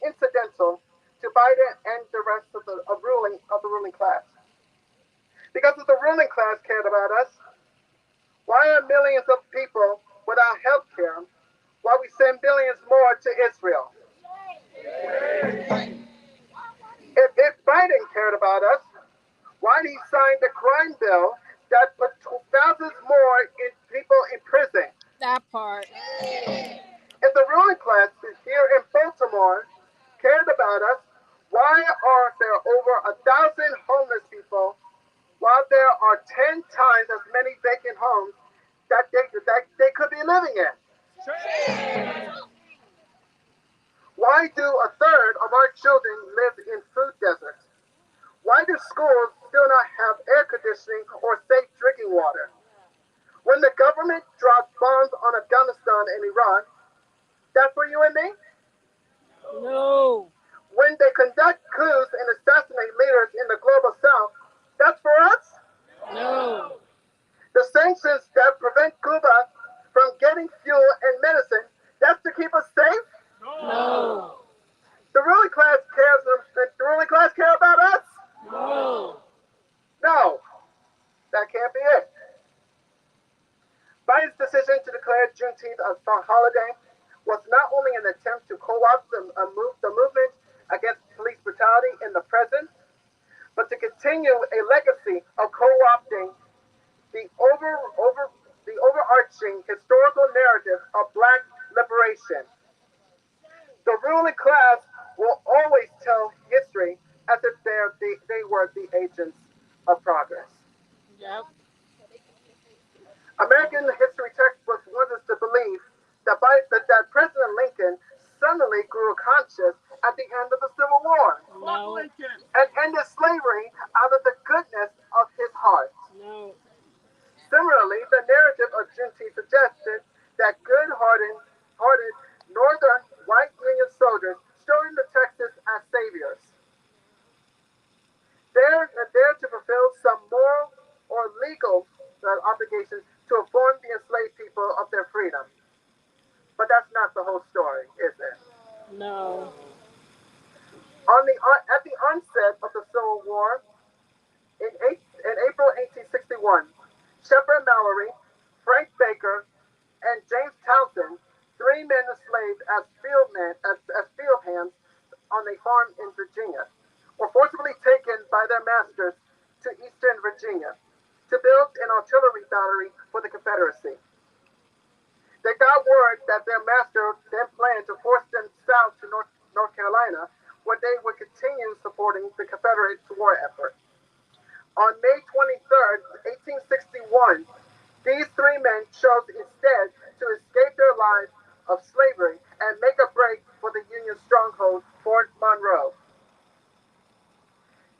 incidental to Biden and the rest of the ruling class. Because if the ruling class cared about us, why are millions of people without health care while we send billions more to Israel? If Biden cared about us, why did he sign the crime bill that put thousands more people in prison? That part. If the ruling class here in Baltimore cared about us, why are there over 1,000 homeless people while there are 10 times as many vacant homes that they could be living in? Why do a third of our children live in food deserts? Why do schools still not have air conditioning or safe drinking water? When the government drops bombs on Afghanistan and Iraq, that's for you and me? No. When they conduct coups and assassinate leaders in the global south, that's for us? No. The sanctions that prevent Cuba from getting fuel and medicine, that's to keep us safe? No. The ruling class care about us? No. No, that can't be it. Biden's decision to declare Juneteenth a holiday was not only an attempt to co-opt the movement against police brutality in the present, but to continue a legacy of co-opting the overarching historical narrative of black liberation. The ruling class will always tell history as if they were the agents of progress. Yep. American history textbooks want us to believe that President Lincoln suddenly grew conscious at the end of the Civil War No. and ended slavery out of the goodness of his heart. No. Similarly, the narrative of Juneteenth suggested that good-hearted northern white Union soldiers stood in the Texas as saviors, there to fulfill some moral or legal obligation to inform the enslaved people of their freedom. But that's not the whole story, is it? No. At the onset of the Civil War, in April 1861, Shepard Mallory, Frank Baker, and James Townsend, three men enslaved as field hands on a farm in Virginia, were forcibly taken by their masters to eastern Virginia to build an artillery battery for the Confederacy. They got word that their master then planned to force them south to North Carolina, where they would continue supporting the Confederate war effort. On May 23, 1861, these These three men chose instead to escape their lives of slavery and make a break for the Union stronghold, Fort Monroe.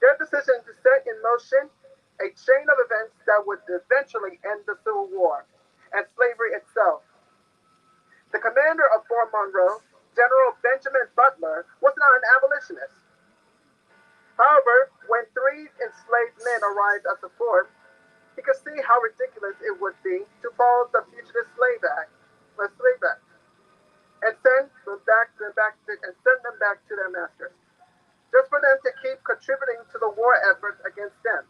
Their decision to set in motion a chain of events that would eventually end the Civil War and slavery itself. The commander of Fort Monroe, General Benjamin Butler, was not an abolitionist. However, when three enslaved men arrived at the fort, he could see how ridiculous it would be to follow the Fugitive Slave Act, and send them back to their masters, just for them to keep contributing to the war effort against them.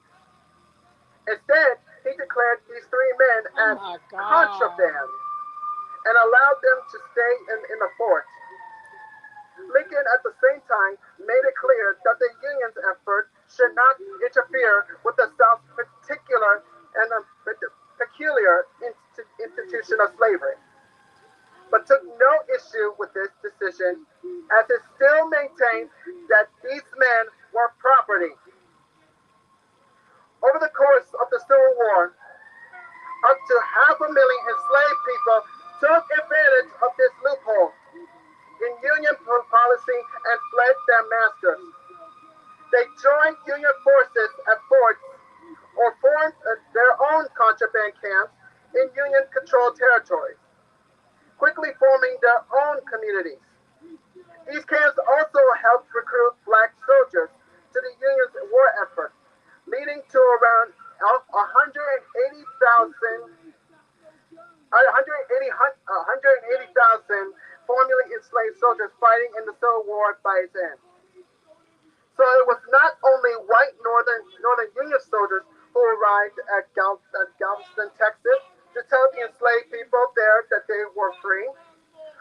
Instead, he declared these three men Oh as my God. contraband and allowed them to stay in the fort. Lincoln, at the same time, made it clear that the Union's effort should not interfere with the South's particular and peculiar institution of slavery, but took no issue with this decision, as it still maintained that these men were property. Over the course of the Civil War, up to 500,000 enslaved people took advantage of this loophole in Union policy and fled their masters. They joined Union forces at forts or formed their own contraband camps in Union controlled territories, quickly forming their own communities. These camps also helped recruit black soldiers to the Union's war effort, leading to around 180,000 formerly enslaved soldiers fighting in the Civil War by its end. So it was not only white Northern Union soldiers who arrived at Galveston, Texas, to tell the enslaved people there that they were free,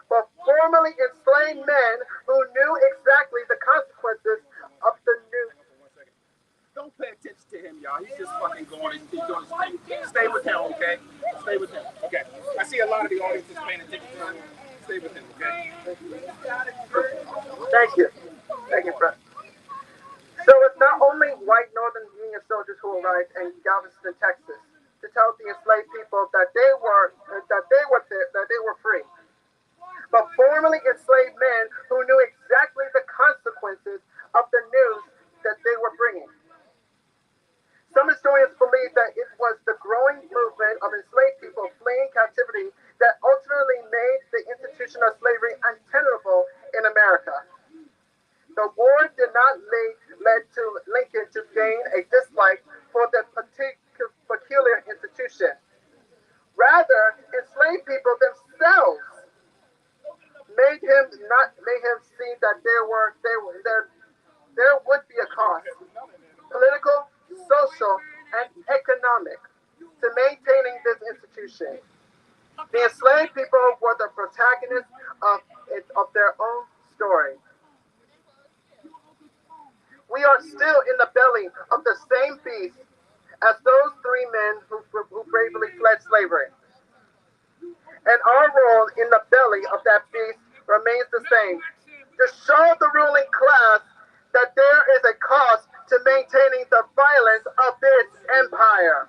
but formerly enslaved men who knew exactly the consequences of the new. Don't pay attention to him, y'all. He's just fucking going. He's doing his thing. Stay with him, okay? Stay with him. Okay. I see a lot of the audience is paying attention to him. Stay with him, okay? Thank you. Thank you, Fred. So it's not only white Northern Union soldiers who arrived in Galveston, Texas, to tell the enslaved people that they were free, but formerly enslaved men who knew exactly the consequences of the news that they were bringing. Some historians believe that it was the growing movement of enslaved people fleeing captivity that ultimately made the institution of slavery untenable in America. The war did not lead to Lincoln to gain a dislike for the peculiar institution. Rather, enslaved people themselves made him see that there would be a cost, political, social, and economic, to maintaining this institution. The enslaved people were the protagonists of their own story. We are still in the belly of the same beast as those three men who bravely fled slavery. And our role in the belly of that beast remains the same: to show the ruling class that there is a cost to maintaining the violence of this empire.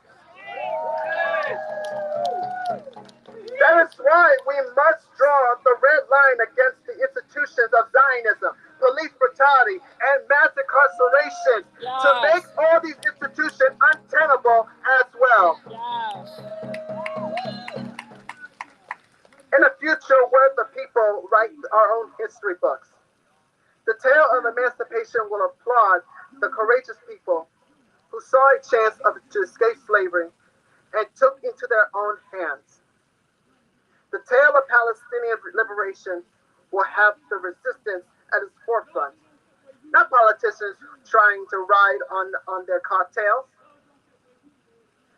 That is why we must draw the red line against the institutions of Zionism, police brutality, and mass incarceration to make Yes. all these institutions untenable as well. Yes. In a future where the people write our own history books, the tale of emancipation will applaud the courageous people who saw a chance to escape slavery and took into their own hands. The tale of Palestinian liberation will have the resistance at its forefront, not politicians trying to ride on their coattails.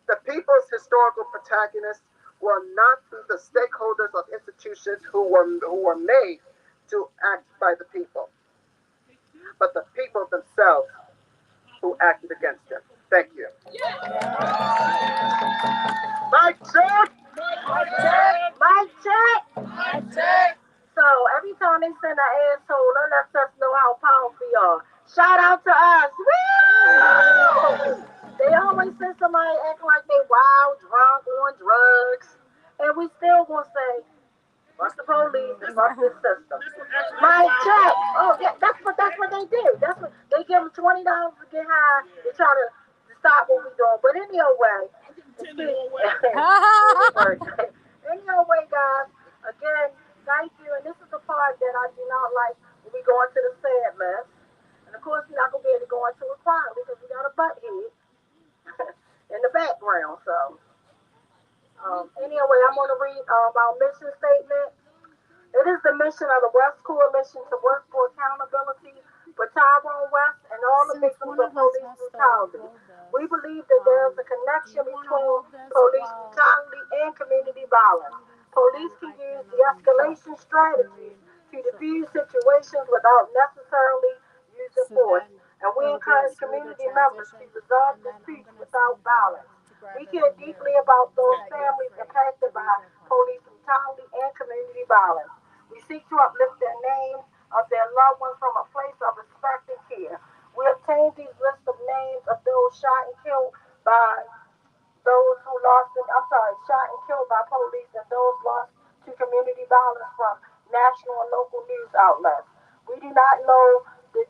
The people's historical protagonists will not be the stakeholders of institutions who were made to act by the people, but the people themselves who acted against them. Thank you. Mic check! Mic check! So every time they send an asshole, that lets us know how powerful we are. Shout out to us. Woo! They always send somebody acting like they wild, drunk, on drugs. of this system. My check. Oh, yeah, that's what they do. That's what they give them $20 to get high. They try to stop what we're doing. But anyway, anyway, guys. Again, thank you. And this is the part that I do not like when we go into the sad list. And of course, we're not gonna be able to go into it quietly because we got a butt head in the background. So, anyway, I'm gonna read our mission statement. It is the mission of the West Coalition to work for accountability for Tyrone West and all the Since victims one of of us police has to brutality. hold We this, believe that there is a do connection you want to between hold this police while brutality and community violence. Police can I use can talk? de-escalation I can strategies read. to So, defuse situations without necessarily using so force, then and we it'll be a encourage smoother community members to transition, resolve and then I'm disputes gonna without send violence. to grab We it care from you, deeply about so those that you're families free to impacted by read your part. police brutality and community violence. We seek to uplift their names of their loved ones from a place of respect and care. We obtained these lists of names of those shot and killed by those who lost, shot and killed by police and those lost to community violence from national and local news outlets. We do not know that,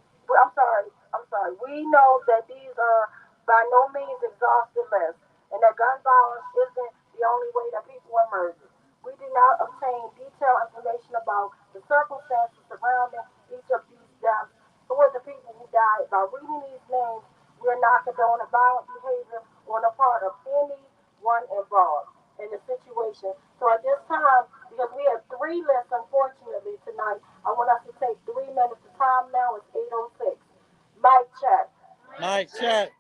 we know that these are by no means exhaustive lists and that gun violence isn't the only way that people are murdered. We did not obtain detailed information about the circumstances surrounding each of these deaths. Who are the people who died? By reading these names, we are not condoning violent behavior on the part of anyone involved in the situation. So at this time, because we have three lists, unfortunately, tonight, I want us to take 3 minutes. The time now is 8:06. Mic check. Mike, check.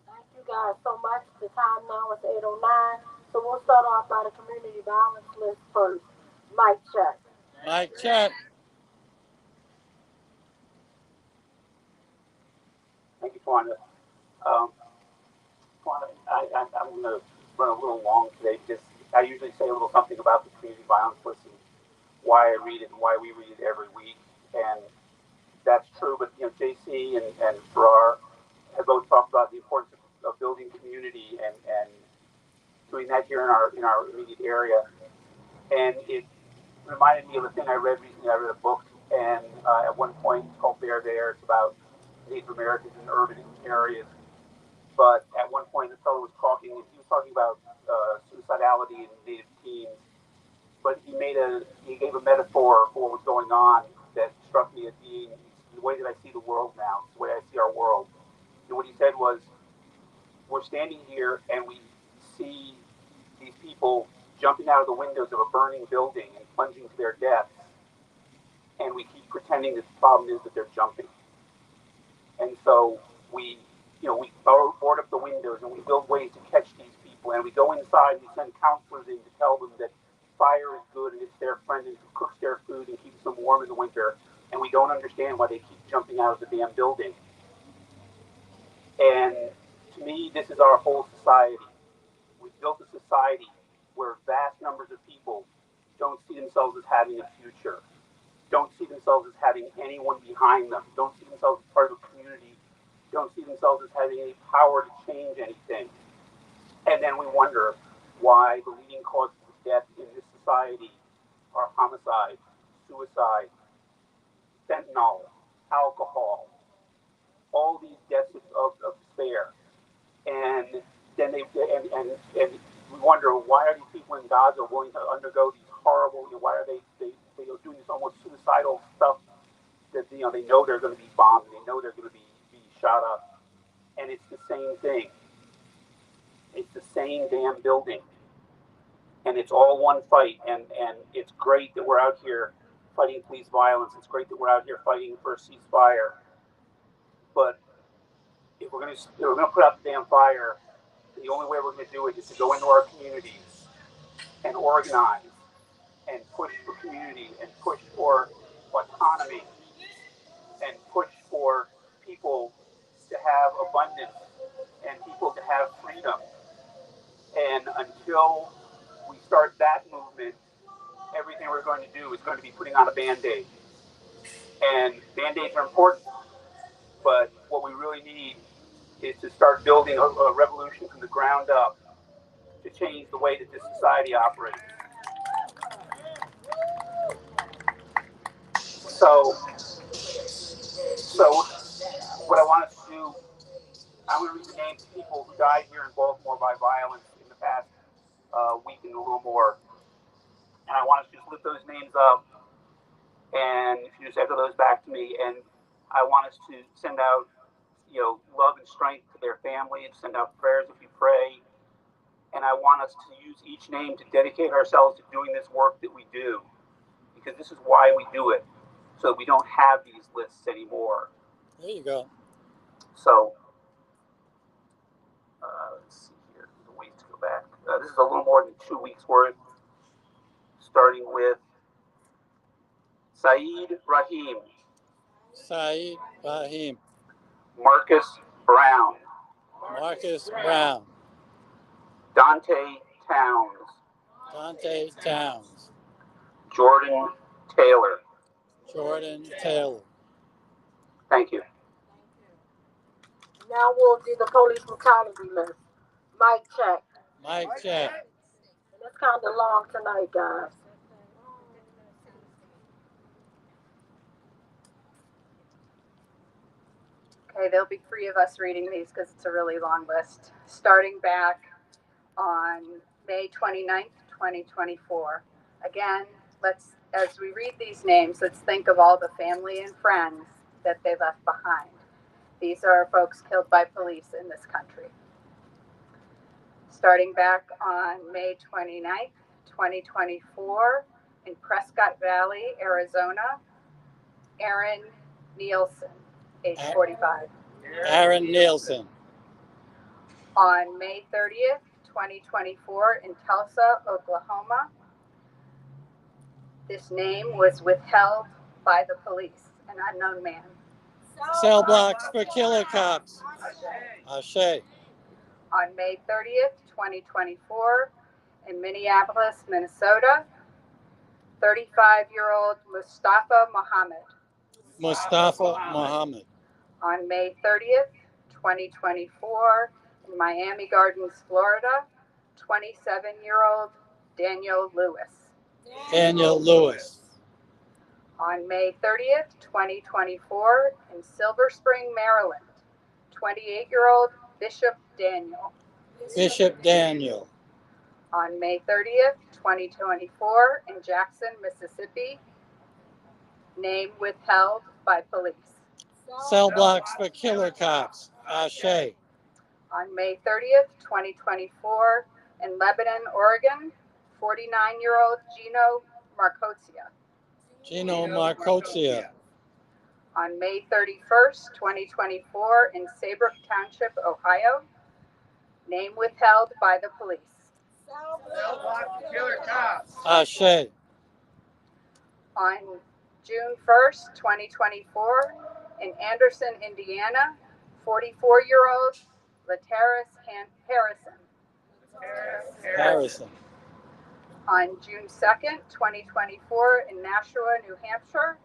Thank you guys so much. The time now is 8:09. So we'll start off by the community violence list first. Mic check. Mike, check. Thank you, Tawanda. Tawanda, I'm going to run a little long today because I usually say a little something about the community violence list and why I read it and why we read it every week. And that's true, but JC and Farrar have both talked about the importance of building community and doing that here in our immediate area. And it reminded me of a thing I read recently. I read a book, and at one point it's called Bear There. It's about Native Americans in urban areas. But at one point the fellow was talking, and he was talking about suicidality in Native teens. But he gave a metaphor for what was going on that struck me as being the way that I see the world now. It's the way I see our world. And what he said was, we're standing here and we see these people jumping out of the windows of a burning building and plunging to their deaths, and we keep pretending that the problem is that they're jumping. And so we board up the windows and we build ways to catch these people, and we go inside and we send counselors in to tell them that fire is good and it's their friend and cooks their food and keeps them warm in the winter, and we don't understand why they keep jumping out of the damn building. And to me, this is our whole society. We've built a society where vast numbers of people don't see themselves as having a future, don't see themselves as having anyone behind them, don't see themselves as part of a community, don't see themselves as having any power to change anything. And then we wonder why the leading causes of death in this society are homicide, suicide, fentanyl, alcohol, all these deaths of despair. And then and we wonder, why are these people in Gaza willing to undergo these horrible, why are they doing this almost suicidal stuff that they know they're going to be bombed, they know they're going to be shot up. And it's the same thing. It's the same damn building. And it's all one fight. And it's great that we're out here fighting police violence. It's great that we're out here fighting for a ceasefire. But if we're going to put out the damn fire, the only way we're going to do it is to go into our communities and organize and push for community and push for autonomy and push for people to have abundance and people to have freedom. And until we start that movement, everything we're going to do is going to be putting on a Band-Aid. And Band-Aids are important, but what we really need is to start building a revolution from the ground up to change the way that this society operates. So what I want us to do, I'm going to read the names of people who died here in Baltimore by violence in the past week and a little more. And I want us to just lift those names up, and if you just echo those back to me, and I want us to send out, love and strength to their families, send out prayers if you pray, and I want us to use each name to dedicate ourselves to doing this work that we do, because this is why we do it, so that we don't have these lists anymore. There you go. So, let's see here, there's a ways to go back. This is a little more than 2 weeks worth, starting with Saeed Rahim. Saeed Rahim. Marcus Brown. Marcus Brown. Dante Towns. Dante Towns. Jordan Taylor. Jordan Taylor. Thank you. Now we'll do the police brutality list. Mic check. Mic check. And it's kind of long tonight, guys. Okay, there'll be 3 of us reading these because it's a really long list. Starting back on May 29th, 2024. Again, as we read these names, let's think of all the family and friends that they left behind. These are folks killed by police in this country. Starting back on May 29th, 2024, in Prescott Valley, Arizona, Aaron Nielsen, age 45. Aaron Nielsen. On May 30th, 2024, in Tulsa, Oklahoma, this name was withheld by the police, an unknown man. Cell blocks for killer cops. Ashe. On May 30th, 2024, in Minneapolis, Minnesota, 35-year-old Mustafa Muhammad. Mustafa Muhammad. On May 30th, 2024, in Miami Gardens, Florida, 27-year-old Daniel Lewis. Daniel Lewis. On May 30th, 2024, in Silver Spring, Maryland, 28-year-old Bishop Daniel. Bishop Daniel. On May 30th, 2024, in Jackson, Mississippi, name withheld by police. Cell blocks for killer cops. Ashe. On May 30th, 2024, in Lebanon, Oregon, 49-year-old Gino Marcosia. Gino Marcosia. On May 31st, 2024, in Saybrook Township, Ohio, name withheld by the police. Cell block for killer cops. Ashe. On June 1st, 2024, in Anderson, Indiana, 44-year-old Lataris Harrison. Harrison. On June 2nd, 2024, in Nashua, New Hampshire,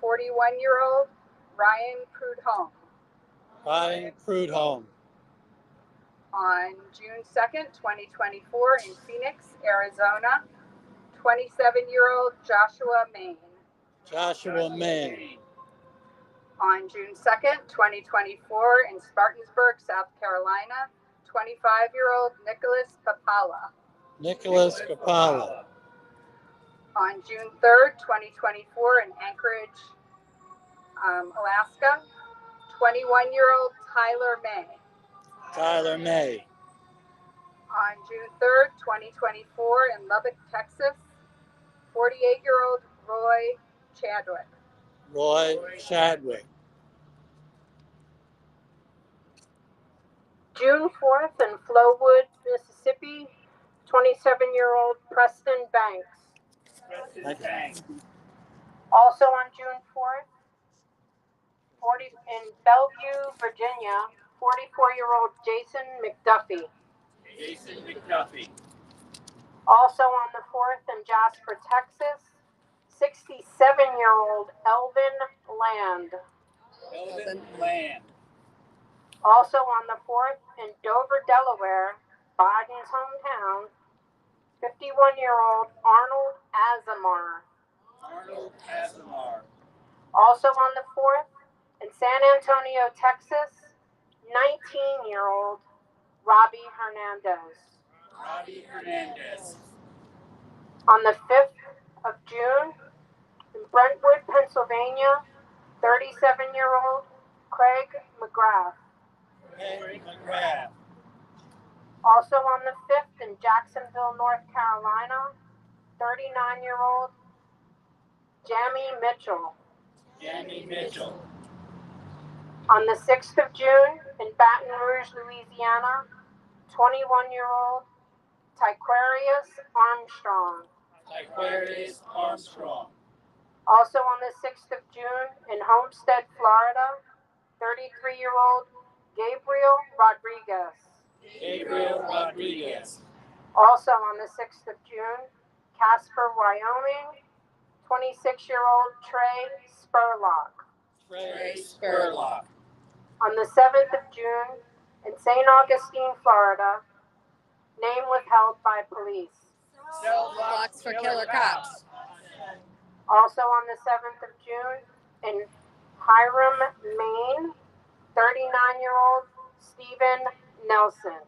41-year-old Ryan Prudhomme. Ryan Prudhomme. On June 2nd, 2024, in Phoenix, Arizona, 27-year-old Joshua Maine. Joshua Maine. On June 2nd, 2024, in Spartansburg, South Carolina, 25-year-old Nicholas Papala. Nicholas Capala. On June 3rd, 2024, in Anchorage, Alaska, 21-year-old Tyler May. Tyler May. On June 3rd, 2024, in Lubbock, Texas, 48-year-old Roy Chadwick. Roy Chadwick. June 4th in Flowood, Mississippi, 27-year-old Preston Banks. Also on June 4th, in Bellevue, Virginia, 44-year-old Jason McDuffie. Also on the 4th in Jasper, Texas, 67-year-old Elvin Land. Also on the 4th in Dover, Delaware, Biden's hometown, 51-year-old Arnold Azamar. Also on the 4th in San Antonio, Texas, 19-year-old Robbie Hernandez. On the 5th of June, in Brentwood, Pennsylvania, 37-year-old Craig McGrath. Also on the 5th in Jacksonville, North Carolina, 39-year-old Jamie Mitchell. On the 6th of June in Baton Rouge, Louisiana, 21-year-old Tyquarius Armstrong. Also on the 6th of June in Homestead, Florida, 33-year-old Gabriel Rodriguez. Also on the 6th of June, Casper, Wyoming, 26-year-old Trey Spurlock. On the 7th of June in St. Augustine, Florida, name withheld by police. Cell blocks for killer cops. Also on the 7th of June in Hiram, Maine, 39-year-old Stephen Nelson.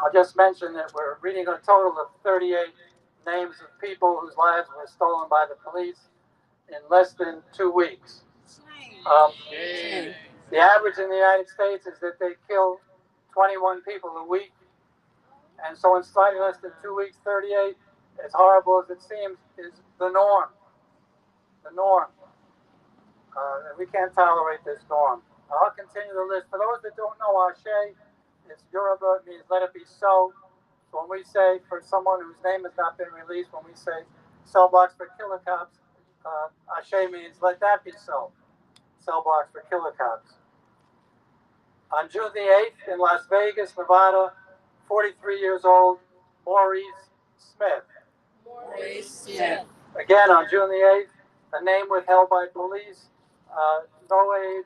I'll just mention that we're reading a total of 38 names of people whose lives were stolen by the police in less than 2 weeks. The average in the United States is that they kill 21 people a week. And so in slightly less than 2 weeks, 38, as horrible as it seems, is the norm. And we can't tolerate this norm. I'll continue the list. For those that don't know, Ashe is Yoruba, it means let it be so. So when we say, for someone whose name has not been released, when we say cell blocks for killer cops. Ashe means let that be so. Cell blocks for killer cops. On June the 8th in Las Vegas, Nevada, 43 years old, Maurice Smith. Maurice Smith. Again, on June the 8th, a name withheld by police, no age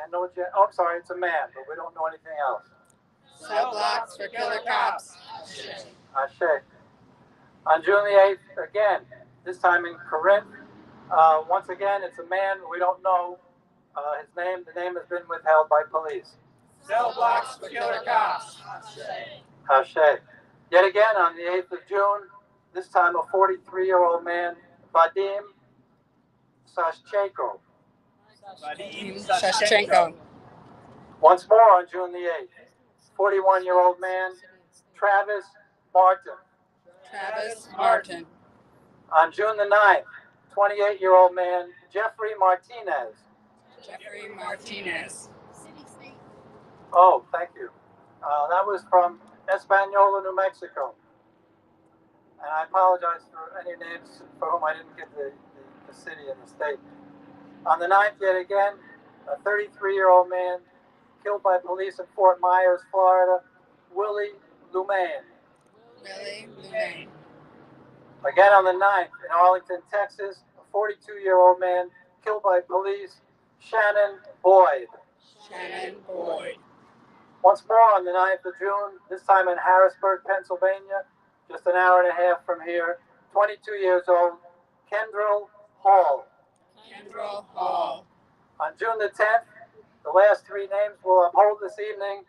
and no gender. Oh, sorry, it's a man, but we don't know anything else. Cell blocks for killer cops. Ashe. On June the 8th, again, this time in Corinth, once again, it's a man. We don't know his name. The name has been withheld by police. Cell blocks for killer cops. Ashe. Yet again, on the 8th of June, this time a 43-year-old man, Vadim Sashchenko. Vadim Sashchenko. Once more on June the 8th, 41-year-old man, Travis Martin. Travis Martin. On June the 9th, 28-year-old man, Jeffrey Martinez. Jeffrey Martinez. Oh, thank you. That was from Española, New Mexico. And I apologize for any names for whom I didn't get the city and the state. On the 9th, yet again, a 33-year-old man killed by police in Fort Myers, Florida, Willie Lumain. Willie Lumain. Again on the 9th, in Arlington, Texas, a 42-year-old man killed by police, Shannon Boyd. Shannon Boyd. Once more on the 9th of June, this time in Harrisburg, Pennsylvania, just an hour and a half from here, 22 years old, Kendrell Hall. Kendrell Hall. On June the 10th, the last three names we'll uphold this evening.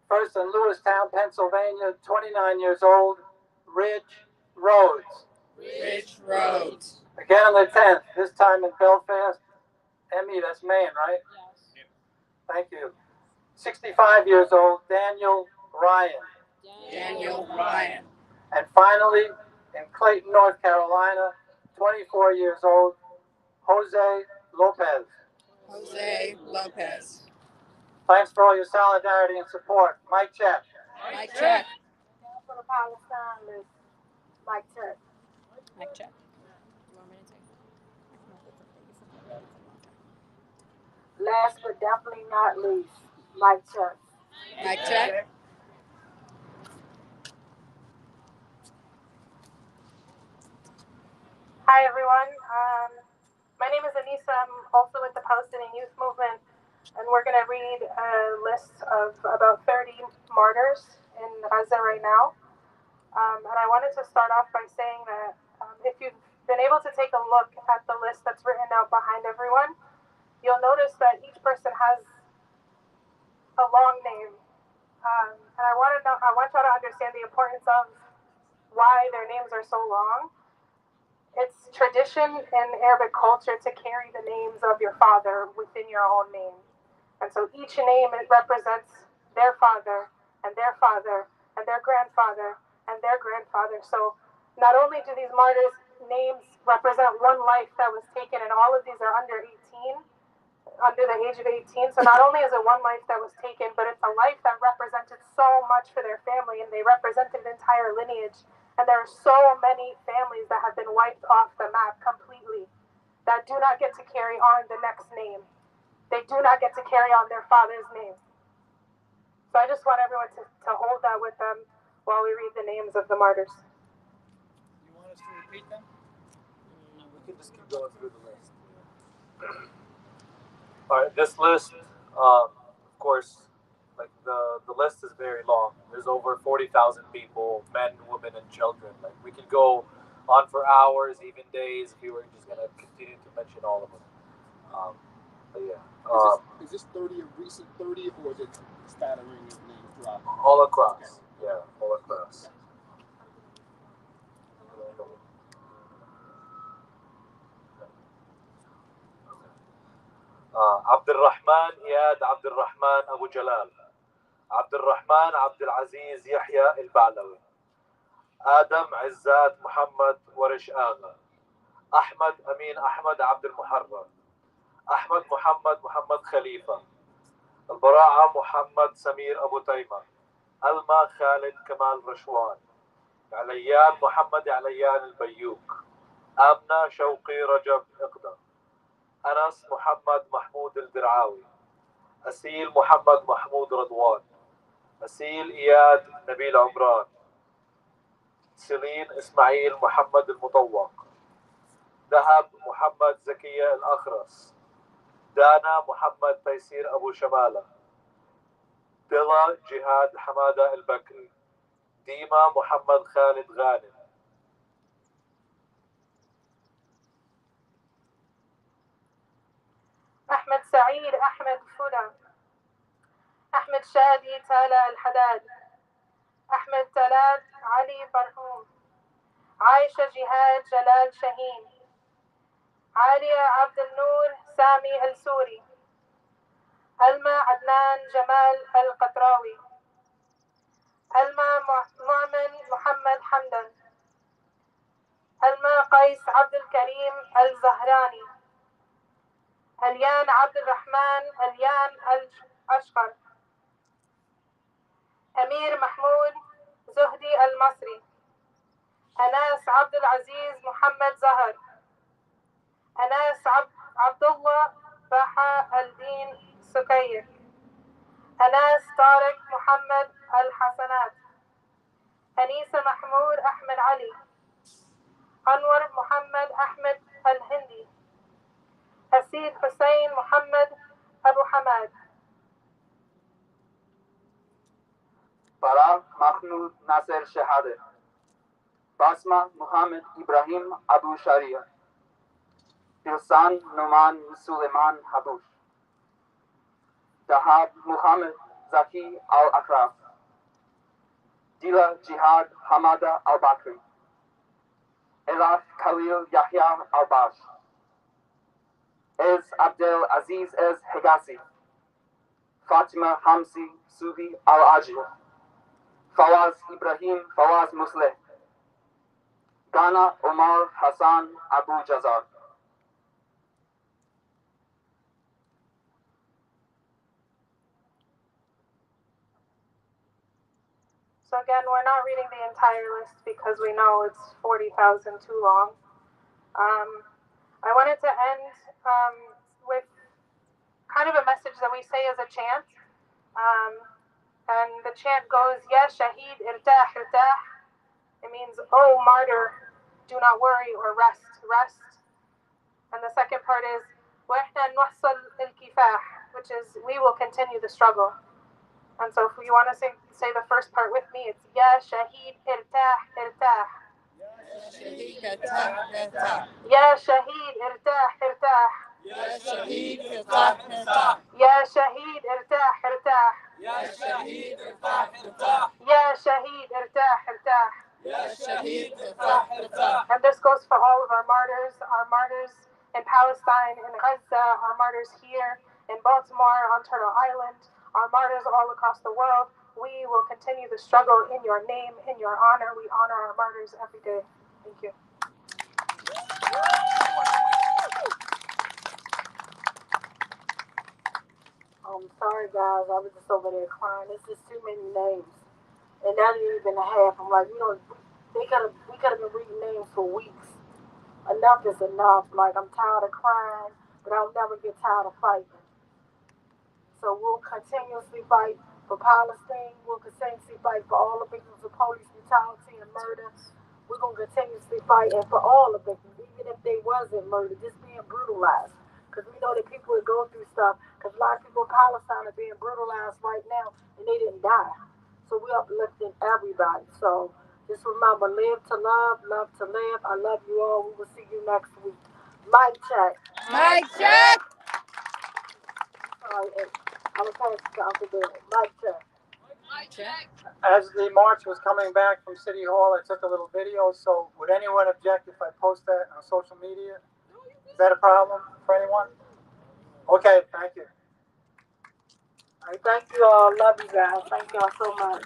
First in Lewistown, Pennsylvania, 29 years old, Ridge Rhodes. Ridge Rhodes. Again on the 10th, this time in Belfast. Emmy, that's Maine, right? Yes. Thank you. 65 years old, Daniel Ryan. Daniel Ryan. And finally, in Clayton, North Carolina, 24 years old, Jose Lopez. Jose Lopez. Thanks for all your solidarity and support. Mic check. Mic check. For the Palestine list, Mike check. Mic check. Last but definitely not least, Mike check. Mic check. Hi everyone. My name is Anissa. I'm also with the Palestinian Youth Movement, and we're going to read a list of about 30 martyrs in Gaza right now. And I wanted to start off by saying that if you've been able to take a look at the list that's written out behind everyone, you'll notice that each person has a long name. And I want y'all to understand the importance of why their names are so long. It's tradition in Arabic culture to carry the names of your father within your own name. And so each name, it represents their father and their father and their grandfather and their grandfather. So not only do these martyrs' names represent one life that was taken, and all of these are under 18, under the age of 18. So not only is it one life that was taken, but it's a life that represented so much for their family, and they represented an entire lineage. And there are so many families that have been wiped off the map completely, that do not get to carry on the next name. They do not get to carry on their father's name. So I just want everyone to hold that with them while we read the names of the martyrs. You want us to repeat them? No, we can just keep going through the list. All right, this list, of course, like the list is very long. There's over 40,000 people, men, women, and children. Like we could go on for hours, even days, if we were just gonna continue to mention all of them. But yeah. Is this 30 of recent 30, or is it scattering of names throughout? All across. Okay. Yeah, all across. عبد الرحمن إياد عبد الرحمن أبو جلال، عبد الرحمن عبد العزيز يحيى البعلوي، آدم عزات محمد ورش آغا، أحمد أمين أحمد عبد المحرر، أحمد محمد خليفة، البراعة محمد سمير أبو تيمة، ألما خالد كمال رشوان، عليان محمد عليان البيوك، آمنة شوقي رجب إقدم، أنس محمد محمود الدرعاوي، أسيل محمد محمود رضوان، أسيل إياد نبيل عمران، سيلين إسماعيل محمد المطوق، ذهب محمد زكية الأخرس، دانا محمد تيسير أبو شمالة، دلا جهاد حمادة البكري، ديما محمد خالد غانم. أحمد سعيد أحمد فلا، أحمد شادي تالا الحداد، أحمد تلاد علي برهوم، عايشة جهاد جلال شاهين، عالية عبد النور سامي السوري، ألما عدنان جمال القطراوي، ألما مؤمن محمد حمدان، ألما قيس عبد الكريم الزهراني، اليان عبد الرحمن اليان الأشقر، أمير محمود زهدي المصري، أناس عبد العزيز محمد زهر، أناس عبد الله باحة الدين سكير، أناس طارق محمد الحسنات، أنيسة محمود أحمد علي، أنور محمد أحمد الهندي، أسيد حسين محمد أبو حماد، فرح محمود ناصر شهاده، باسمة محمد إبراهيم أبو شريعة، إحسان نومان سليمان حبوش، دهاب محمد زكي الأكرم، ديلا جهاد حمادة البكري، إلاف خليل يحيى الباش، إز عبد العزيز إز حجازي، فاطمة حمزي سوبي العاجل، فواز إبراهيم فواز مسلح، غانا عمر حسن أبو جزار. So again, we're not reading the entire list because we know it's 40,000 too long. I wanted to end with kind of a message that we say as a chant. And the chant goes, Ya Shaheed irtah irtah. It means, oh martyr, do not worry or rest, rest. And the second part is, وإحنا نوصل الكفاح, which is, we will continue the struggle. And so if you want to say the first part with me, it's Ya Shaheed irtah irtah. Ya Shaheed irtah irtah. يا شهيد ارتاح ارتاح Ya Shaheed irtah irtah. يا شهيد ارتاح ارتاح Ya Shaheed irtah irtah. يا شهيد ارتاح ارتاح. And this goes for all of our martyrs in Palestine, in Gaza, our martyrs here in Baltimore, on Turtle Island, our martyrs all across the world. We will continue the struggle in your name, in your honor. We honor our martyrs every day. Thank you. I'm sorry, guys. I was just over there crying. It's just too many names. And not even a half. I'm like, we could have been reading names for weeks. Enough is enough. Like, I'm tired of crying, but I'll never get tired of fighting. So we'll continuously fight for Palestine. We'll continuously fight for all the victims of police brutality and murder. We're going to continuously fight and for all the victims, even if they wasn't murdered, just being brutalized. Because we know that people would go through stuff. Because a lot of people in Palestine are being brutalized right now, and they didn't die. So we're uplifting everybody. So just remember, live to love, love to live. I love you all. We will see you next week. Mic check. Mic check. All right, I'm going to pass it to Uncle Bill. Mic check. Mic check. As the march was coming back from City Hall, I took a little video. So would anyone object if I post that on social media? Is that a problem for anyone? Okay, thank you. All right, thank you all. Love you guys. Thank y'all so much.